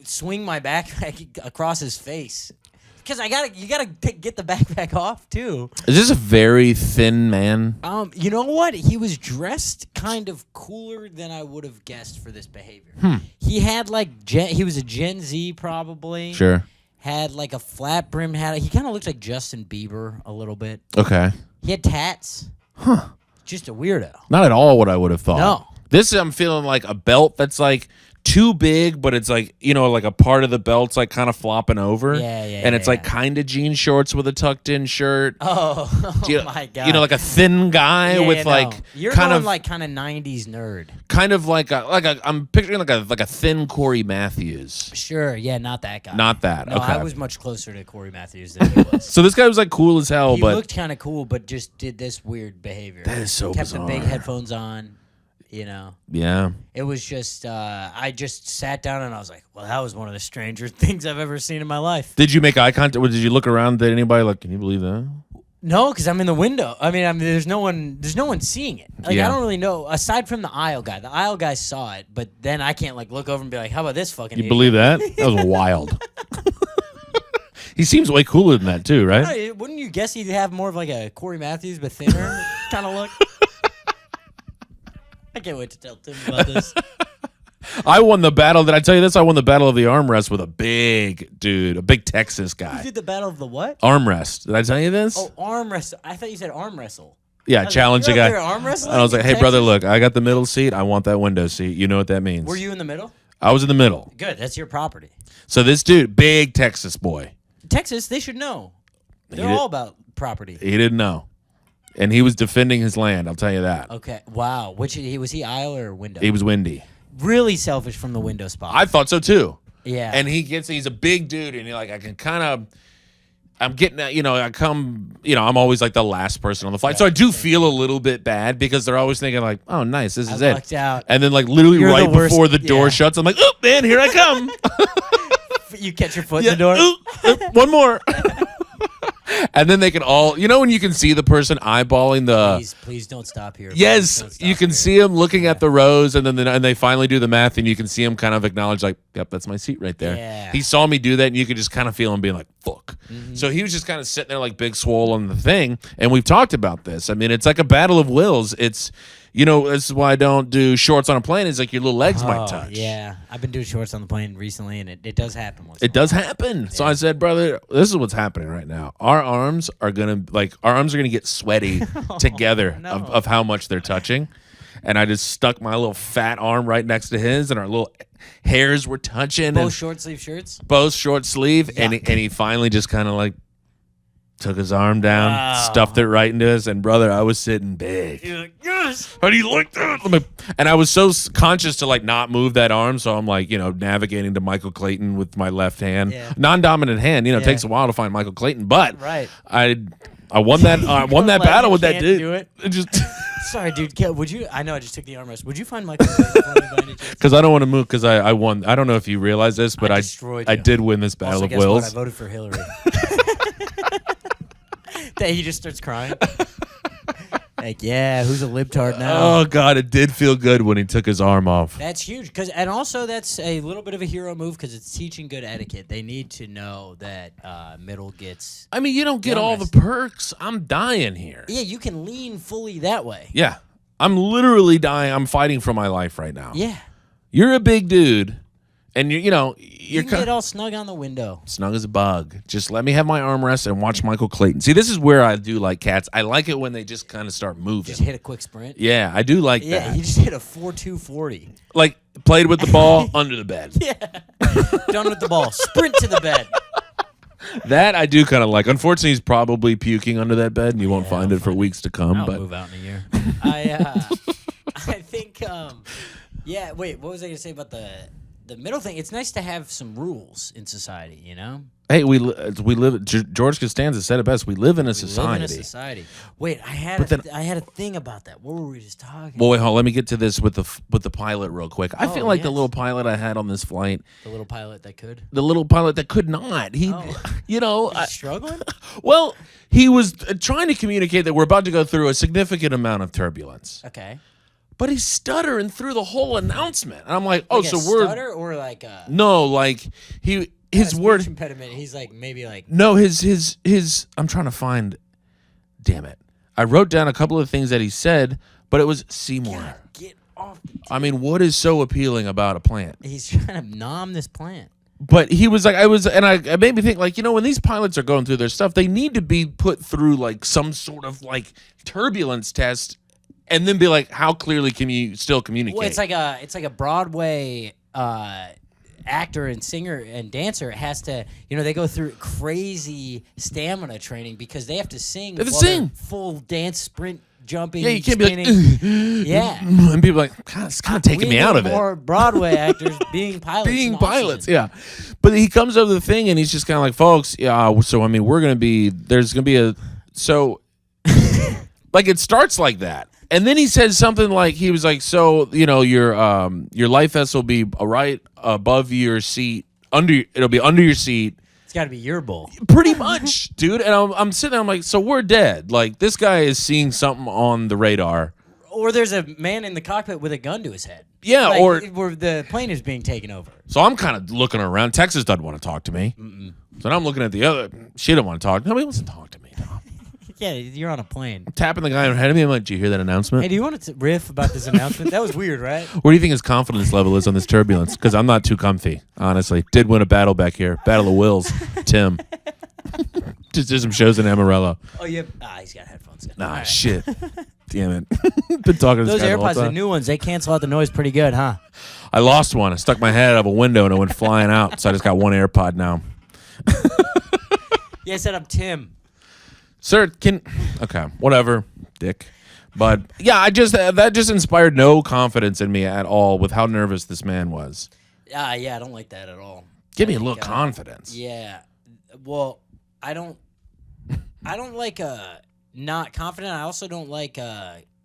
swing my backpack across his face. Because you gotta get the backpack off too. Is this a very thin man? You know what? He was dressed kind of cooler than I would have guessed for this behavior. He had like he was a Gen Z probably. Sure. Had like a flat brim hat. He kind of looked like Justin Bieber a little bit. Okay. He had tats. Huh. Just a weirdo. Not at all what I would have thought. No. This I'm feeling like a belt that's like too big, but it's like, like a part of the belt's like kind of flopping over. Yeah. And it's like kind of jean shorts with a tucked in shirt. Oh my God. Like a thin guy with like you're kind going of like kind of 90s nerd. Kind of like a I'm picturing like a thin Corey Matthews. Sure, yeah, not that guy. Not that. No, okay. I was much closer to Corey Matthews than he was. So this guy was like cool as hell, he but looked kind of cool, but just did this weird behavior. That is so Kept bizarre. the big headphones on. You know. Yeah. It was just I just sat down and I was like, well, that was one of the stranger things I've ever seen in my life. Did you make eye contact? Did you look around at anybody like, can you believe that? No, because I'm in the window. I mean, there's no one seeing it. Like, Yeah. I don't really know. Aside from the aisle guy saw it, but then I can't like look over and be like, how about this fucking? You idiot? believe that? That was wild. He seems way cooler than that too, right? I don't know, wouldn't you guess he'd have more of like a Corey Matthews but thinner kind of look? I can't wait to tell Tim about this. I won the battle. Did I tell you this? I won the battle of the arm wrest with a big dude, a big Texas You guy. did the battle of the what? Arm wrest. Did I tell you this? Oh, arm wrestle. I thought you said arm wrestle. Yeah, I was challenge like, the you're guy. up there arm wrestling And I was like, in hey, brother, Texas? look, I got the middle seat. I want that window seat. You know what that means. Were you in the middle? I was in the middle. Good. That's your property. So this dude, big Texas boy, Texas, they should know. They're did- all about property. he didn't know. And he was defending his land, I'll tell you that. Okay. Wow. Was he aisle or window? He was windy. Really selfish from the window spot. I thought so too. yeah. And he's a big dude, and I can kind of, I'm getting, I'm always like the last person on the flight. So I do feel a little bit bad because they're always thinking like, oh, nice, this is I it. lucked out. And then like literally You're the right worst- before the door yeah. shuts, I'm like, oh, man, here I come. You catch your foot in the door. One more. And then they can all, when you can see the person eyeballing the. Please don't stop here. Yes, Please don't stop you can here. see him looking at the rows, and then and they finally do the math, and you can see him kind of acknowledge, like, "Yep, that's my seat right there." Yeah. He saw me do that, and you could just kind of feel him being like, "Fuck." Mm-hmm. So he was just kind of sitting there like big swole on the thing, and we've talked about this. I mean, it's like a battle of wills. It's, this is why I don't do shorts on a plane. Is like your little legs might touch. Yeah, I've been doing shorts on the plane recently, and it does happen. Once It does happen. So I said, brother, this is what's happening right now. Our arms are gonna get sweaty together no. of how much they're touching. And I just stuck my little fat arm right next to his, and our little hairs were touching. Both and short sleeve shirts. both short sleeve, and Yuck. he finally just kind of like took his arm down, Wow. stuffed it right into us, and brother, I was sitting big. You're like, yes. How do you like that? And I was so conscious to like not move that arm, so I'm like, navigating to Michael Clayton with my left hand, Yeah. non-dominant hand. It Yeah. takes a while to find Michael Clayton, but Right. I won that Let battle you with that can't dude. do it. Just Sorry, dude. Would you? I know I just took the armrest. Would you find Michael Clayton for me by any chance? because I don't want to move because I won. I don't know if you realize this, but I I destroyed I you. did win this battle Also, of guess what? I wills. voted for Hillary. That he just starts crying. Like, yeah, who's a libtard now? Oh God, it did feel good when he took his arm off. That's huge, and also that's a little bit of a hero move because it's teaching good etiquette. They need to know that middle gets. I mean, you don't get all the Armrest. perks. I'm dying here. Yeah, you can lean fully that way. Yeah, I'm literally dying. I'm fighting for my life right now. Yeah, You're a big dude, and you're you can get all snug on the window. snug as a bug. Just let me have my armrest and watch Michael Clayton. See, this is where I do like cats. I like it when they just kind of start moving. Just hit a quick sprint. Yeah, I do like Yeah, that. he just hit a 4.240. Like played with the ball under the bed. Yeah, done with the ball. Sprint to the bed. That I do kind of like. Unfortunately, he's probably puking under that bed, and you won't Yeah, find I'll it for weeks to come. I'll But move out in a year. I think. Yeah. Wait. What was I gonna say about the middle thing? It's nice to have some rules in society. hey, we live. George Costanza said it best. We live in a We society. live in a society. Wait, I had But I had a thing about that. What were we just talking? Well, wait, hold on. Let me get to this with the pilot real quick. I feel like the yes. little pilot I had on this flight, The little pilot that could. the little pilot that could not. He, Oh. Struggling? well, he was trying to communicate that we're about to go through a significant amount of turbulence, Okay. but he's stuttering through the whole announcement. And I'm like, oh, Like so a we're stutter or like a no, like his speech word. impediment. He's like maybe like No, his. I'm trying to find. Damn it! I wrote down a couple of things that he said, but it was Seymour. God, get off. I mean, what is so appealing about a plant? He's trying to nom this plant. But he was like, I made me think, like, when these pilots are going through their stuff, they need to be put through like some sort of like turbulence test, and then be like, how clearly can you still communicate? Well, it's like a Broadway actor and singer and dancer has to, they go through crazy stamina training because they have to sing. They have to while they're sing. full dance, sprint, jumping. Yeah, you can't spinning. be like, Yeah. and people are like, God, it's kind of taking We me out need of it. more Broadway actors being pilots. Being in pilots, oxygen. yeah. But he comes over the thing and he's just kind of like, folks, yeah. So I mean, there's gonna be so, like it starts like that. And then he said something like, he was like, so, your life vest will be right above your seat, it'll be under your seat. It's got to be your bowl. Pretty much, dude. And I'm sitting there, I'm like, so we're dead. Like, this guy is seeing something on the radar. Or there's a man in the cockpit with a gun to his head. Yeah, like, where the plane is being taken over. So I'm kind of looking around. Texas doesn't want to talk to me. So now I'm looking at the other. She didn't want to talk. Nobody wants to talk to me, Tom. Yeah, you're on a plane. I'm tapping the guy ahead of me. I'm like, did you hear that announcement? Hey, do you want to riff about this announcement? That was weird, right? Where do you think his confidence level is on this turbulence? Because I'm not too comfy, honestly. Did win a battle back here. Battle of Wills. Tim. Just did some shows in Amarillo. Oh, yeah. He's got headphones in. Nah, shit. Damn it. Been talking to this Those guy the whole AirPods, the time. new ones, they cancel out the noise pretty good, huh? I lost one. I stuck my head out of a window and it went flying out. So I just got one AirPod now. Yeah, I said I'm Tim. Sir, okay, whatever, dick. But yeah, that just inspired no confidence in me at all with how nervous this man was. Yeah, I don't like that at all. Give me a little confidence. Yeah. Well, I don't like not confident. I also don't like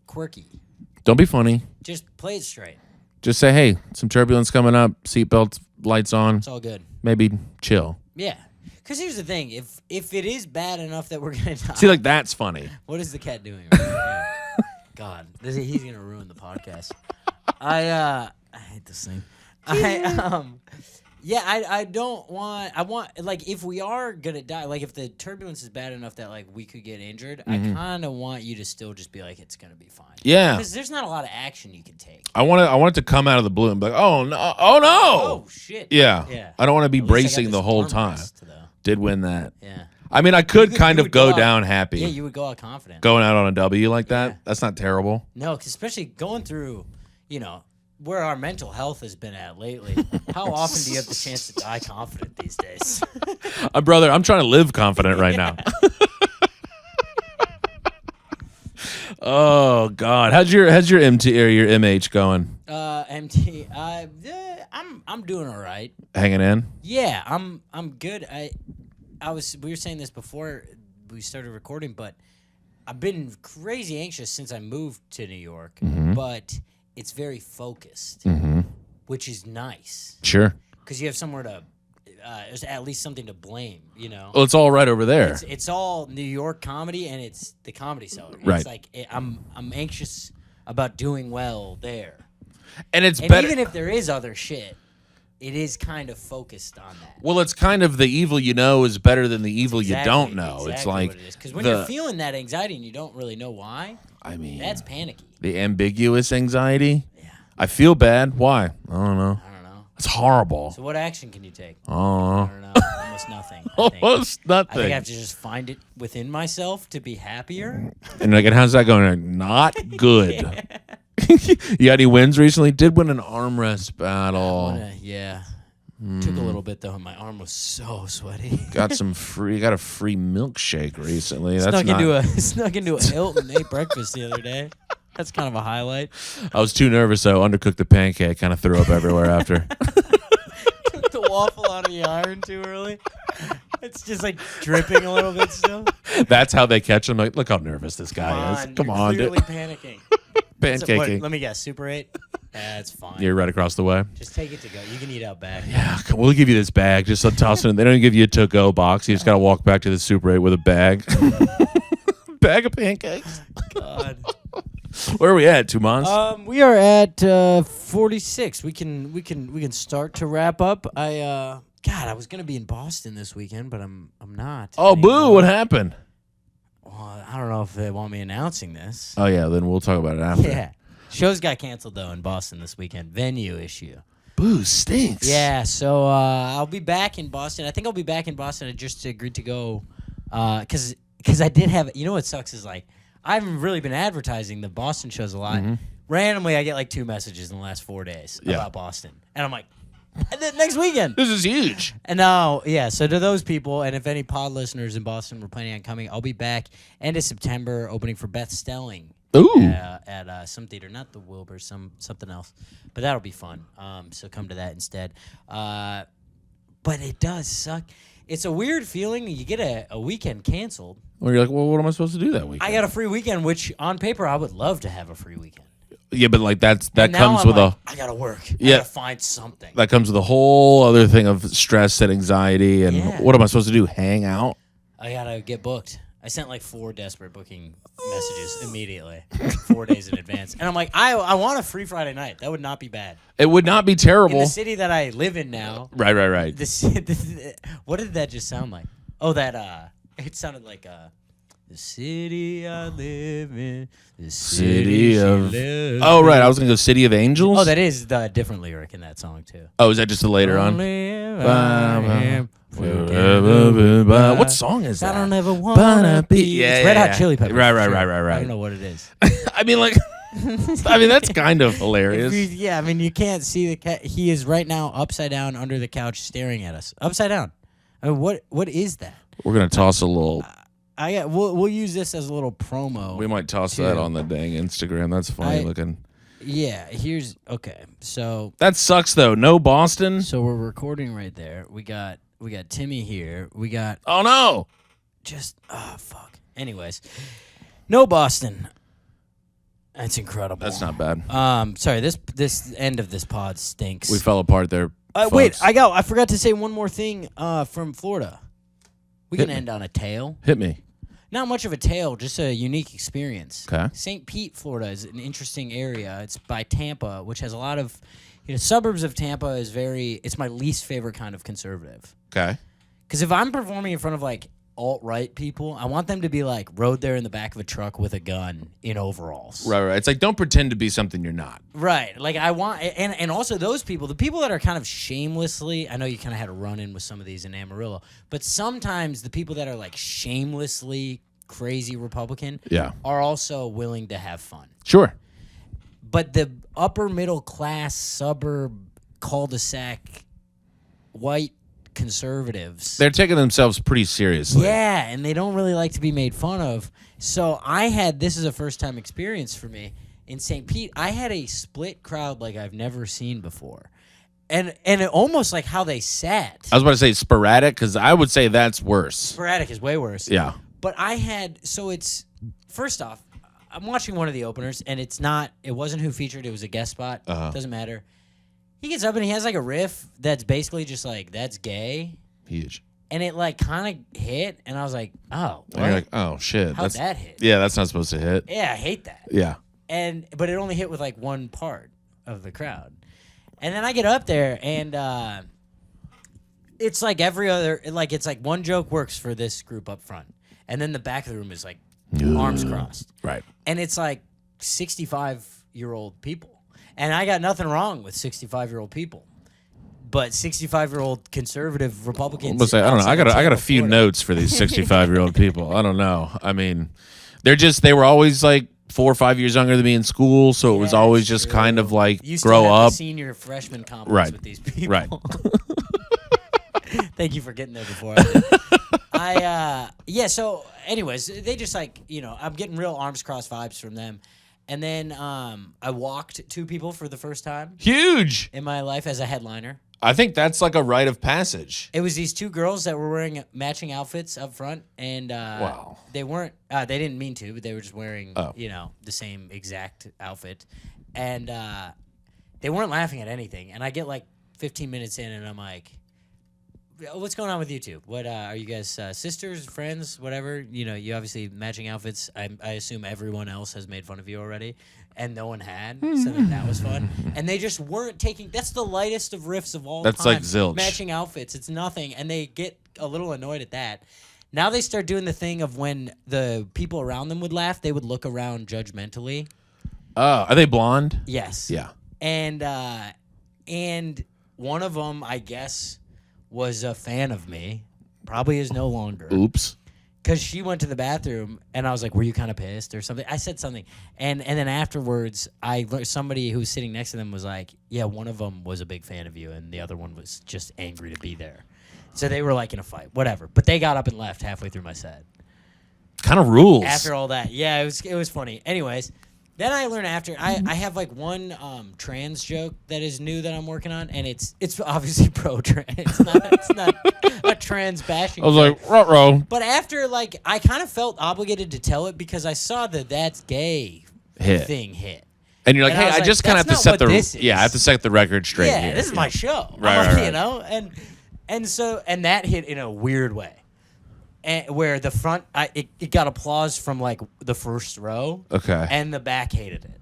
quirky. Don't be funny. Just play it straight. Just say, hey, some turbulence coming up, seatbelt lights on. It's all good. Maybe chill. Yeah. Because here's the thing. If it is bad enough that we're going to die. See, like, that's funny. What is the cat doing right now? God. He's going to ruin the podcast. I hate this thing. I don't want. I want, like, if we are gonna die, like, if the turbulence is bad enough that, like, we could get injured, I kind of want you to still just be like, it's gonna be fine. Yeah, because there's not a lot of action you can take. I want it to come out of the blue and be like, oh no, oh no, Oh shit. Yeah. I don't want to be At least I got bracing this the whole arm time. rest, though. Did win that. Yeah. I mean, I could You kind of would go out- down happy. Yeah, you would go out confident. Going out on a W like that. Yeah. That's not terrible. No, 'cause especially going through, where our mental health has been at lately. How often do you have the chance to die confident these days? Brother, I'm trying to live confident right now. Oh God, how's your MT or your MH going? MT, I'm doing all right. Hanging in. Yeah, I'm good. We were saying this before we started recording, but I've been crazy anxious since I moved to New York. But it's very focused, which is nice. Sure. Because you have somewhere to, there's at least something to blame, Well, it's all right over there. It's all New York comedy, and it's the Comedy Cellar. Right. It's like I'm anxious about doing well there. And it's And better. even if there is other shit, it is kind of focused on that. Well, it's kind of the evil you know is better than the evil you don't know. Exactly It's like what it is. Because when you're feeling that anxiety and you don't really know why, I mean, that's panicky. the ambiguous anxiety. Yeah. I feel bad. Why? I don't know. I don't know. It's horrible. So what action can you take? Oh, I don't know. Almost nothing. I think. almost I nothing. think I have to just find it within myself to be happier. And like, and how's that going? Like, not good. You got any wins recently? Did win an arm rest battle. Yeah. Took a little bit though, and my arm was so sweaty. Got a free milkshake recently. That's Snuck into a Hilton, ate breakfast the other day. That's kind of a highlight. I was too nervous, so undercooked the pancake. Kind of threw up everywhere after. Took the waffle out of the iron too early. It's just like dripping a little bit still. That's how they catch him. Like, look how nervous this guy is. Come on, clearly dude. panicking. Pancaking. Let me guess, Super 8? That's fine. You're right across the way. Just take it to go. You can eat out back. Yeah, we'll give you this bag. Just toss it in. They don't give you a to-go box. You just got to walk back to the Super 8 with a bag. Bag of pancakes. God. Where are we at, 2 months? We are at 46. We can start to wrap up. I was gonna be in Boston this weekend, but I'm not. Oh, anymore. boo! What happened? Well, I don't know if they want me announcing this. Oh yeah, then we'll talk about it after. Yeah. Shows got canceled though in Boston this weekend. Venue issue. Boo stinks. Yeah, so I'll be back in Boston. I think I'll be back in Boston. I just agreed to go because I did have. You know what sucks is like I haven't really been advertising the Boston shows a lot. Randomly, I get like 2 messages in the last 4 days about Boston, and I'm like, next weekend. This is huge. And now, yeah, so to those people, and if any pod listeners in Boston were planning on coming, I'll be back end of September opening for Beth Stelling. Ooh. At some theater, not the Wilbur, something else. But that'll be fun. So come to that instead. but it does suck. It's a weird feeling. You get a weekend canceled. Or you're like, well, what am I supposed to do that weekend? I got a free weekend, which on paper I would love to have a free weekend. Yeah, but like that And now comes I'm with like, I gotta work. Yeah. I gotta find something. that comes with a whole other thing of stress and anxiety. And Yeah. what am I supposed to do? Hang out? I gotta get booked. I sent like 4 desperate booking messages immediately, 4 days in advance, and I'm like, I want a free Friday night. That would not be bad. It would not be In terrible. the city that I live in now. Right. What did that just sound like? Oh, that it sounded like the city I live in, the City she of. lives Oh, right. in. I was gonna go City of Angels. Oh, that is the different lyric in that song too. Oh, is that just a later on? Only if I am What song is I that? don't ever wanna be. Yeah, It's Red yeah, Hot Chili Peppers. Right. I don't know what it is. I mean, like, that's kind of hilarious. Yeah, I mean, you can't see the cat. He is right now upside down under the couch, staring at us. Upside down. I mean, what is that? We're gonna toss a little. We'll use this as a little promo. We might toss that on the dang Instagram. That's funny looking. Yeah, okay. So That sucks though. No Boston. we're recording right there. We got Timmy here. We got Oh no. fuck. Anyways, no Boston. That's incredible. That's not bad. Sorry. This end of this pod stinks. We fell apart there. Wait, folks. I forgot to say one more thing. From Florida, we Hit can me. end on a tale. Hit me. Not much of a tale, just a unique experience. Okay. St. Pete, Florida is an interesting area. It's by Tampa, which has a lot of, suburbs of Tampa is it's my least favorite kind of conservative. Okay. Because if I'm performing in front of like alt-right people, I want them to be like rode there in the back of a truck with a gun in overalls. Right. It's like don't pretend to be something you're not. Right. Like I want, and also those people, the people that are kind of shamelessly, I know you kind of had a run in with some of these in Amarillo, but sometimes the people that are like shamelessly crazy Republican are also willing to have fun. Sure. But the upper middle class suburb cul-de-sac white conservatives, They're taking themselves pretty seriously. yeah, and they don't really like to be made fun of. So this is a first time experience for me in St. Pete. I had a split crowd like I've never seen before. And it almost like how they sat. I was about to say sporadic because I would say that's worse. Sporadic is way worse. Yeah. But it's first off, I'm watching one of the openers and it wasn't who featured, it was a guest spot. Doesn't matter. He gets up and he has like a riff that's basically just like, that's gay. Huge. And it like kind of hit and I was like, oh, what? And you're like, oh shit. How'd that hit? Yeah, that's not supposed to hit. Yeah, I hate that. Yeah. But it only hit with like one part of the crowd. And then I get up there and it's like every other, like it's like one joke works for this group up front. And then the back of the room is like arms crossed. Right. And it's like 65-year-old people. And I got nothing wrong with 65-year-old people. But 65-year-old conservative Republicans. I'm gonna say, I don't know. I got a few notes for these 65-year-old people. I don't know. I mean, they were always like 4 or 5 years younger than me in school, so it was always just kind of like you grow still have up. the senior freshman complex Right. with these people. Right. Thank you for getting there before I did. So anyways, they just like, I'm getting real arms crossed vibes from them. And then I walked 2 people for the first time Huge. in my life as a headliner. I think that's like a rite of passage. It was these 2 girls that were wearing matching outfits up front, and Wow. they weren't. They didn't mean to, but they were just wearing, the same exact outfit, and they weren't laughing at anything. And I get like 15 minutes in, and I'm like, "What's going on with you two? What are you guys sisters, friends, whatever? You obviously matching outfits. I assume everyone else has made fun of you already." And no one had, so that was fun. And they just weren't taking. That's the lightest of riffs of all time. That's like zilch. Matching outfits, it's nothing, and they get a little annoyed at that. Now they start doing the thing of when the people around them would laugh, they would look around judgmentally. Are they blonde? Yes. Yeah. And one of them, I guess, was a fan of me. Probably is no longer. Oops. Because she went to the bathroom, and I was like, "Were you kind of pissed or something?" I said something, and then afterwards, somebody who was sitting next to them was like, "Yeah, one of them was a big fan of you, and the other one was just angry to be there." So they were like in a fight, whatever. But they got up and left halfway through my set. Kind of rules. After all that, yeah, it was funny. Anyways, Then I learned after I have like one trans joke that is new that I'm working on, and it's obviously pro trans. It's not a trans bashing. I was like, ruh-roh. But after like I kind of felt obligated to tell it because I saw the that's gay thing hit. And you're like, And hey, I I was just like, kind of have to that's set not the what this is. I have to set the record straight Yeah, here. this is my show. Right, I'm right, like, right. You know, and so that hit in a weird way. And where the front, it got applause from like the first row. Okay. And the back hated it.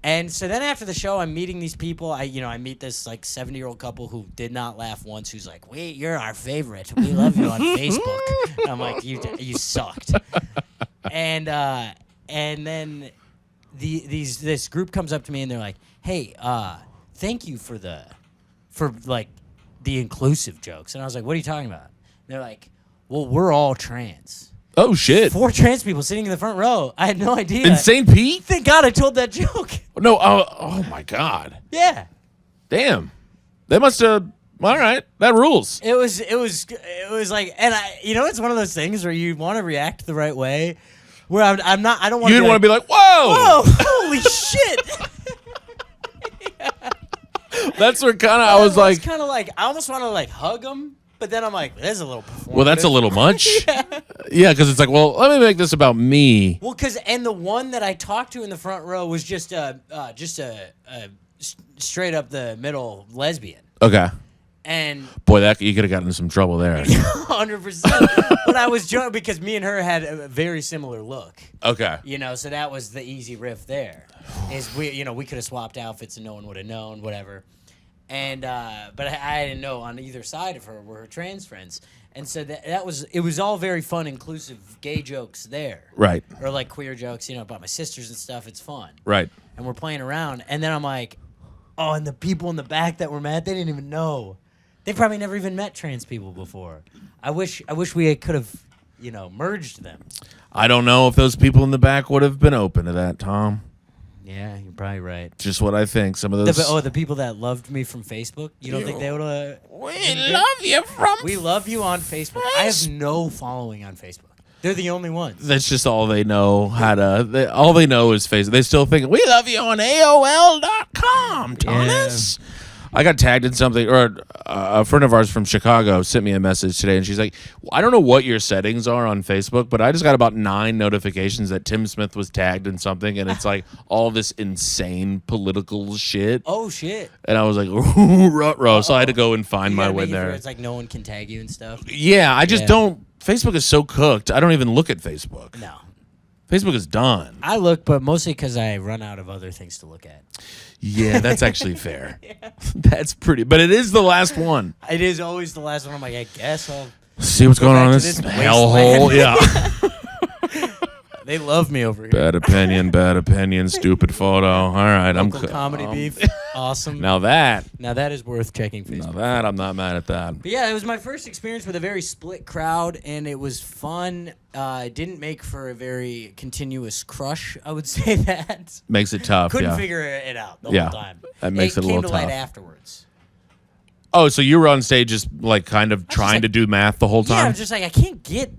And so then after the show, I'm meeting these people. I meet this like 70-year-old couple who did not laugh once. Who's like, "Wait, you're our favorite. We love you on Facebook." And I'm like, "You sucked." And then this group comes up to me and they're like, "Hey, thank you for the inclusive jokes." And I was like, "What are you talking about?" And they're like, "Well, we're all trans." Oh, shit. 4 trans people sitting in the front row. I had no idea. In St. Pete? Thank God I told that joke. No, oh my God. Yeah. Damn. They must have, all right, that rules. It was like, and it's one of those things where you want to react the right way. Where I'm not. I don't want. You didn't want to be like, whoa. Whoa! Holy shit! That's where kind of I was like, kind of like I almost want to like hug him, but then I'm like, there's a little performative. well, that's a little much. Yeah, because it's like, well, let me make this about me. Well, and the one that I talked to in the front row was just a straight up the middle lesbian. Okay. And boy, that you could have gotten in some trouble there. 100%. But I was joking because me and her had a very similar look. Okay. So that was the easy riff there. Is we could have swapped outfits and no one would have known, whatever. And but I didn't know on either side of her were her trans friends. And so it was all very fun, inclusive gay jokes there. Right. Or like queer jokes, about my sisters and stuff. It's fun. Right. And we're playing around. And then I'm like, oh, and the people in the back that were mad, they didn't even know. They probably never even met trans people before. I wish we could have, merged them. I don't know if those people in the back would have been open to that, Tom. Yeah, you're probably right. Just what I think. Some of those. The people that loved me from Facebook. You don't think they would have? We love you from. We love you on Facebook. I have no following on Facebook. They're the only ones. That's just all they know how to. All they know is Facebook. They still think we love you on AOL.com, Thomas. Yeah. I got tagged in something, or a friend of ours from Chicago sent me a message today, and she's like, I don't know what your settings are on Facebook, but I just got about 9 notifications that Tim Smith was tagged in something, and it's like all this insane political shit. Oh, shit. And I was like, ruh-roh. So I had to go and find my way there. It's like no one can tag you and stuff. Yeah, I just don't. Facebook is so cooked. I don't even look at Facebook. No. Facebook is done. I look, but mostly because I run out of other things to look at. Yeah, that's actually fair. Yeah. That's pretty, but it is the last one. It is always the last one. I'm like, I guess I'll see what's going on in this hellhole. Yeah. They love me over here. Bad opinion, stupid photo. All right, Local comedy beef. Awesome. Now that is worth checking Facebook. Now that I'm not mad at that. But yeah, it was my first experience with a very split crowd, and it was fun. It didn't make for a very continuous crush, I would say that. Makes it tough. Couldn't figure it out the whole time. That makes it a little tough. It came to light afterwards. Oh, so you were on stage just like kind of trying to do math the whole time? Yeah, I was just like, I can't get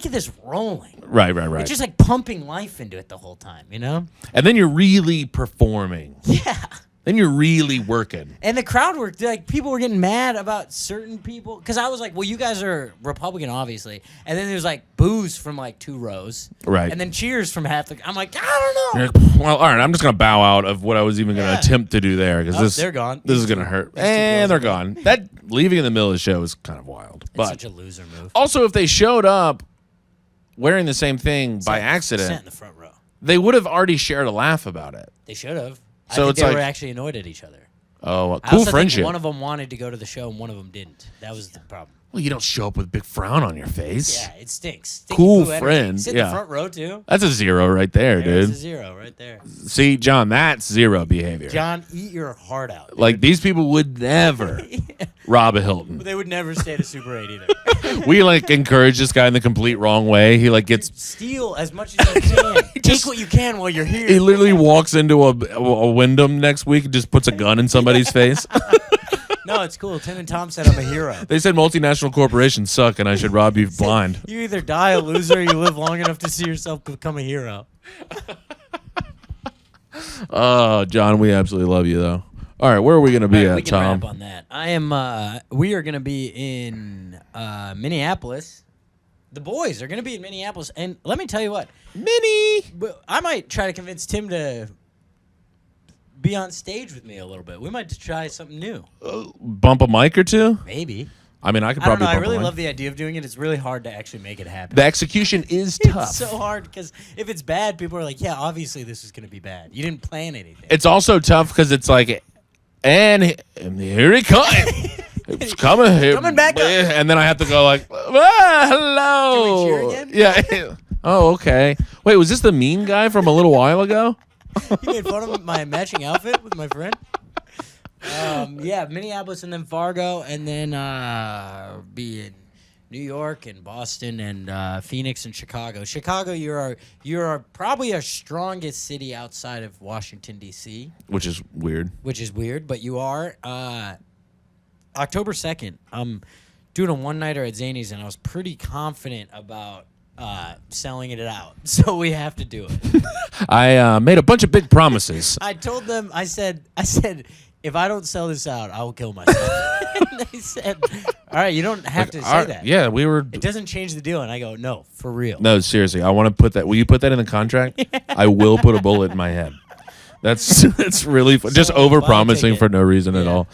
this rolling. Right. It's just like pumping life into it the whole time, And then you're really performing. Yeah. Then you're really working. And the crowd worked. Like, people were getting mad about certain people. Because I was like, well, you guys are Republican, obviously. And then there's like boos from like 2 rows. Right. And then cheers from half the... I'm like, I don't know. Like, well, all right, I'm just going to bow out of what I was even going to attempt to do there. Because they're gone. This is going to hurt. And they're gone. That leaving in the middle of the show is kind of wild. It's such a loser move. Also, if they showed up wearing the same thing by accident, sat in the front row, they would have already shared a laugh about it. They should have. So I think it's they like, were actually annoyed at each other. Oh, I cool also friendship. think one of them wanted to go to the show and one of them didn't. That was the problem. Well, you don't show up with a big frown on your face. Yeah, it stinks. Stinky Cool poo energy. friend. Sit in the front row too. That's a 0 right there, dude. That's a 0 right there. See, John, that's 0 behavior. John, eat your heart out. Dude. Like, these people would never rob a Hilton. They would never stay at a Super 8 either. We like encourage this guy in the complete wrong way. He like gets steal as much as you can. Take what you can while you're here. He literally walks into a Wyndham next week and just puts a gun in somebody's face. No, it's cool. Tim and Tom said I'm a hero. They said multinational corporations suck and I should rob you blind. You either die a loser or you live long enough to see yourself become a hero. John, we absolutely love you though. All right, where are we gonna be All right, we at, can Tom? wrap on that. I am. We are gonna be in Minneapolis. The boys are gonna be in Minneapolis, and let me tell you what, I might try to convince Tim to be on stage with me a little bit. We might try something new. Bump a mic or two? Maybe. I mean, I could I don't probably. know. I bump a really mic. love the idea of doing it. It's really hard to actually make it happen. The execution is tough. It's so hard because if it's bad, people are like, "Yeah, obviously this is gonna be bad. You didn't plan anything." It's also tough because it's like, and here he comes. It's coming back up. and then I have to go like, hello. Can we cheer again? Yeah. Oh, okay. Wait, was this the mean guy from a little while ago? You made fun of my matching outfit with my friend. Yeah, Minneapolis and then Fargo, and then be in New York and Boston and Phoenix and Chicago. Chicago, you're probably our strongest city outside of Washington D.C., Which is weird. but you are. October 2nd, I'm doing a one-nighter at Zany's, and I was pretty confident about selling it out, so we have to do it. I made a bunch of big promises. I told them, I said, if I don't sell this out, I will kill myself. And they said, all right, you don't have to say that. Yeah, we were. It doesn't change the deal. And I go, no, for real. No, seriously, I want to put that. Will you put that in the contract? I will put a bullet in my head. That's really fun. Just buy a over promising ticket. for no reason at all.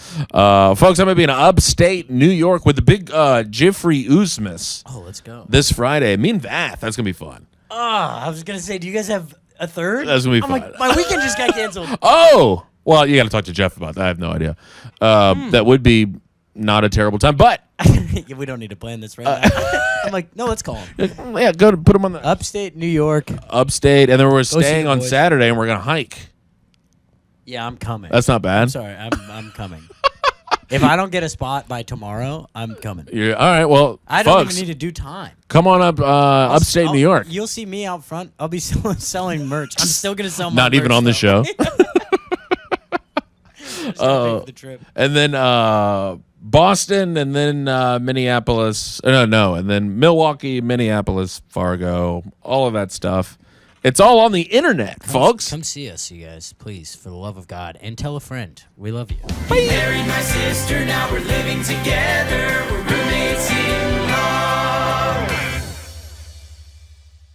Folks, I'm going to be in upstate New York with the big Jeffrey Oozmas Oh, let's go. this Friday. Me and Vath. That's going to be fun. I was going to say, do you guys have a third? That's gonna be I'm fun. like, my weekend just got canceled. Oh, well, you got to talk to Jeff about that. I have no idea. That would be not a terrible time, but We don't need to plan this right now. I'm like, no, let's call him. yeah, go to put him on the Upstate New York. upstate, and then we're see staying the on boys. Saturday, and we're going to hike. Yeah, I'm coming. That's not bad. I'm sorry. I'm coming. If I don't get a spot by tomorrow, I'm coming. You're, all right, well, I don't folks, even need to do time. come on up upstate New York. You'll see me out front. I'll be selling merch. I'm still gonna sell. Not my even merch, on the though. show. Just gotta pay for the trip. And then Boston, and then Minneapolis. No, and then Milwaukee, Minneapolis, Fargo, all of that stuff. It's all on the internet, folks. Come see us, you guys, please, for the love of God, and tell a friend. We love you. Married my sister, now we're living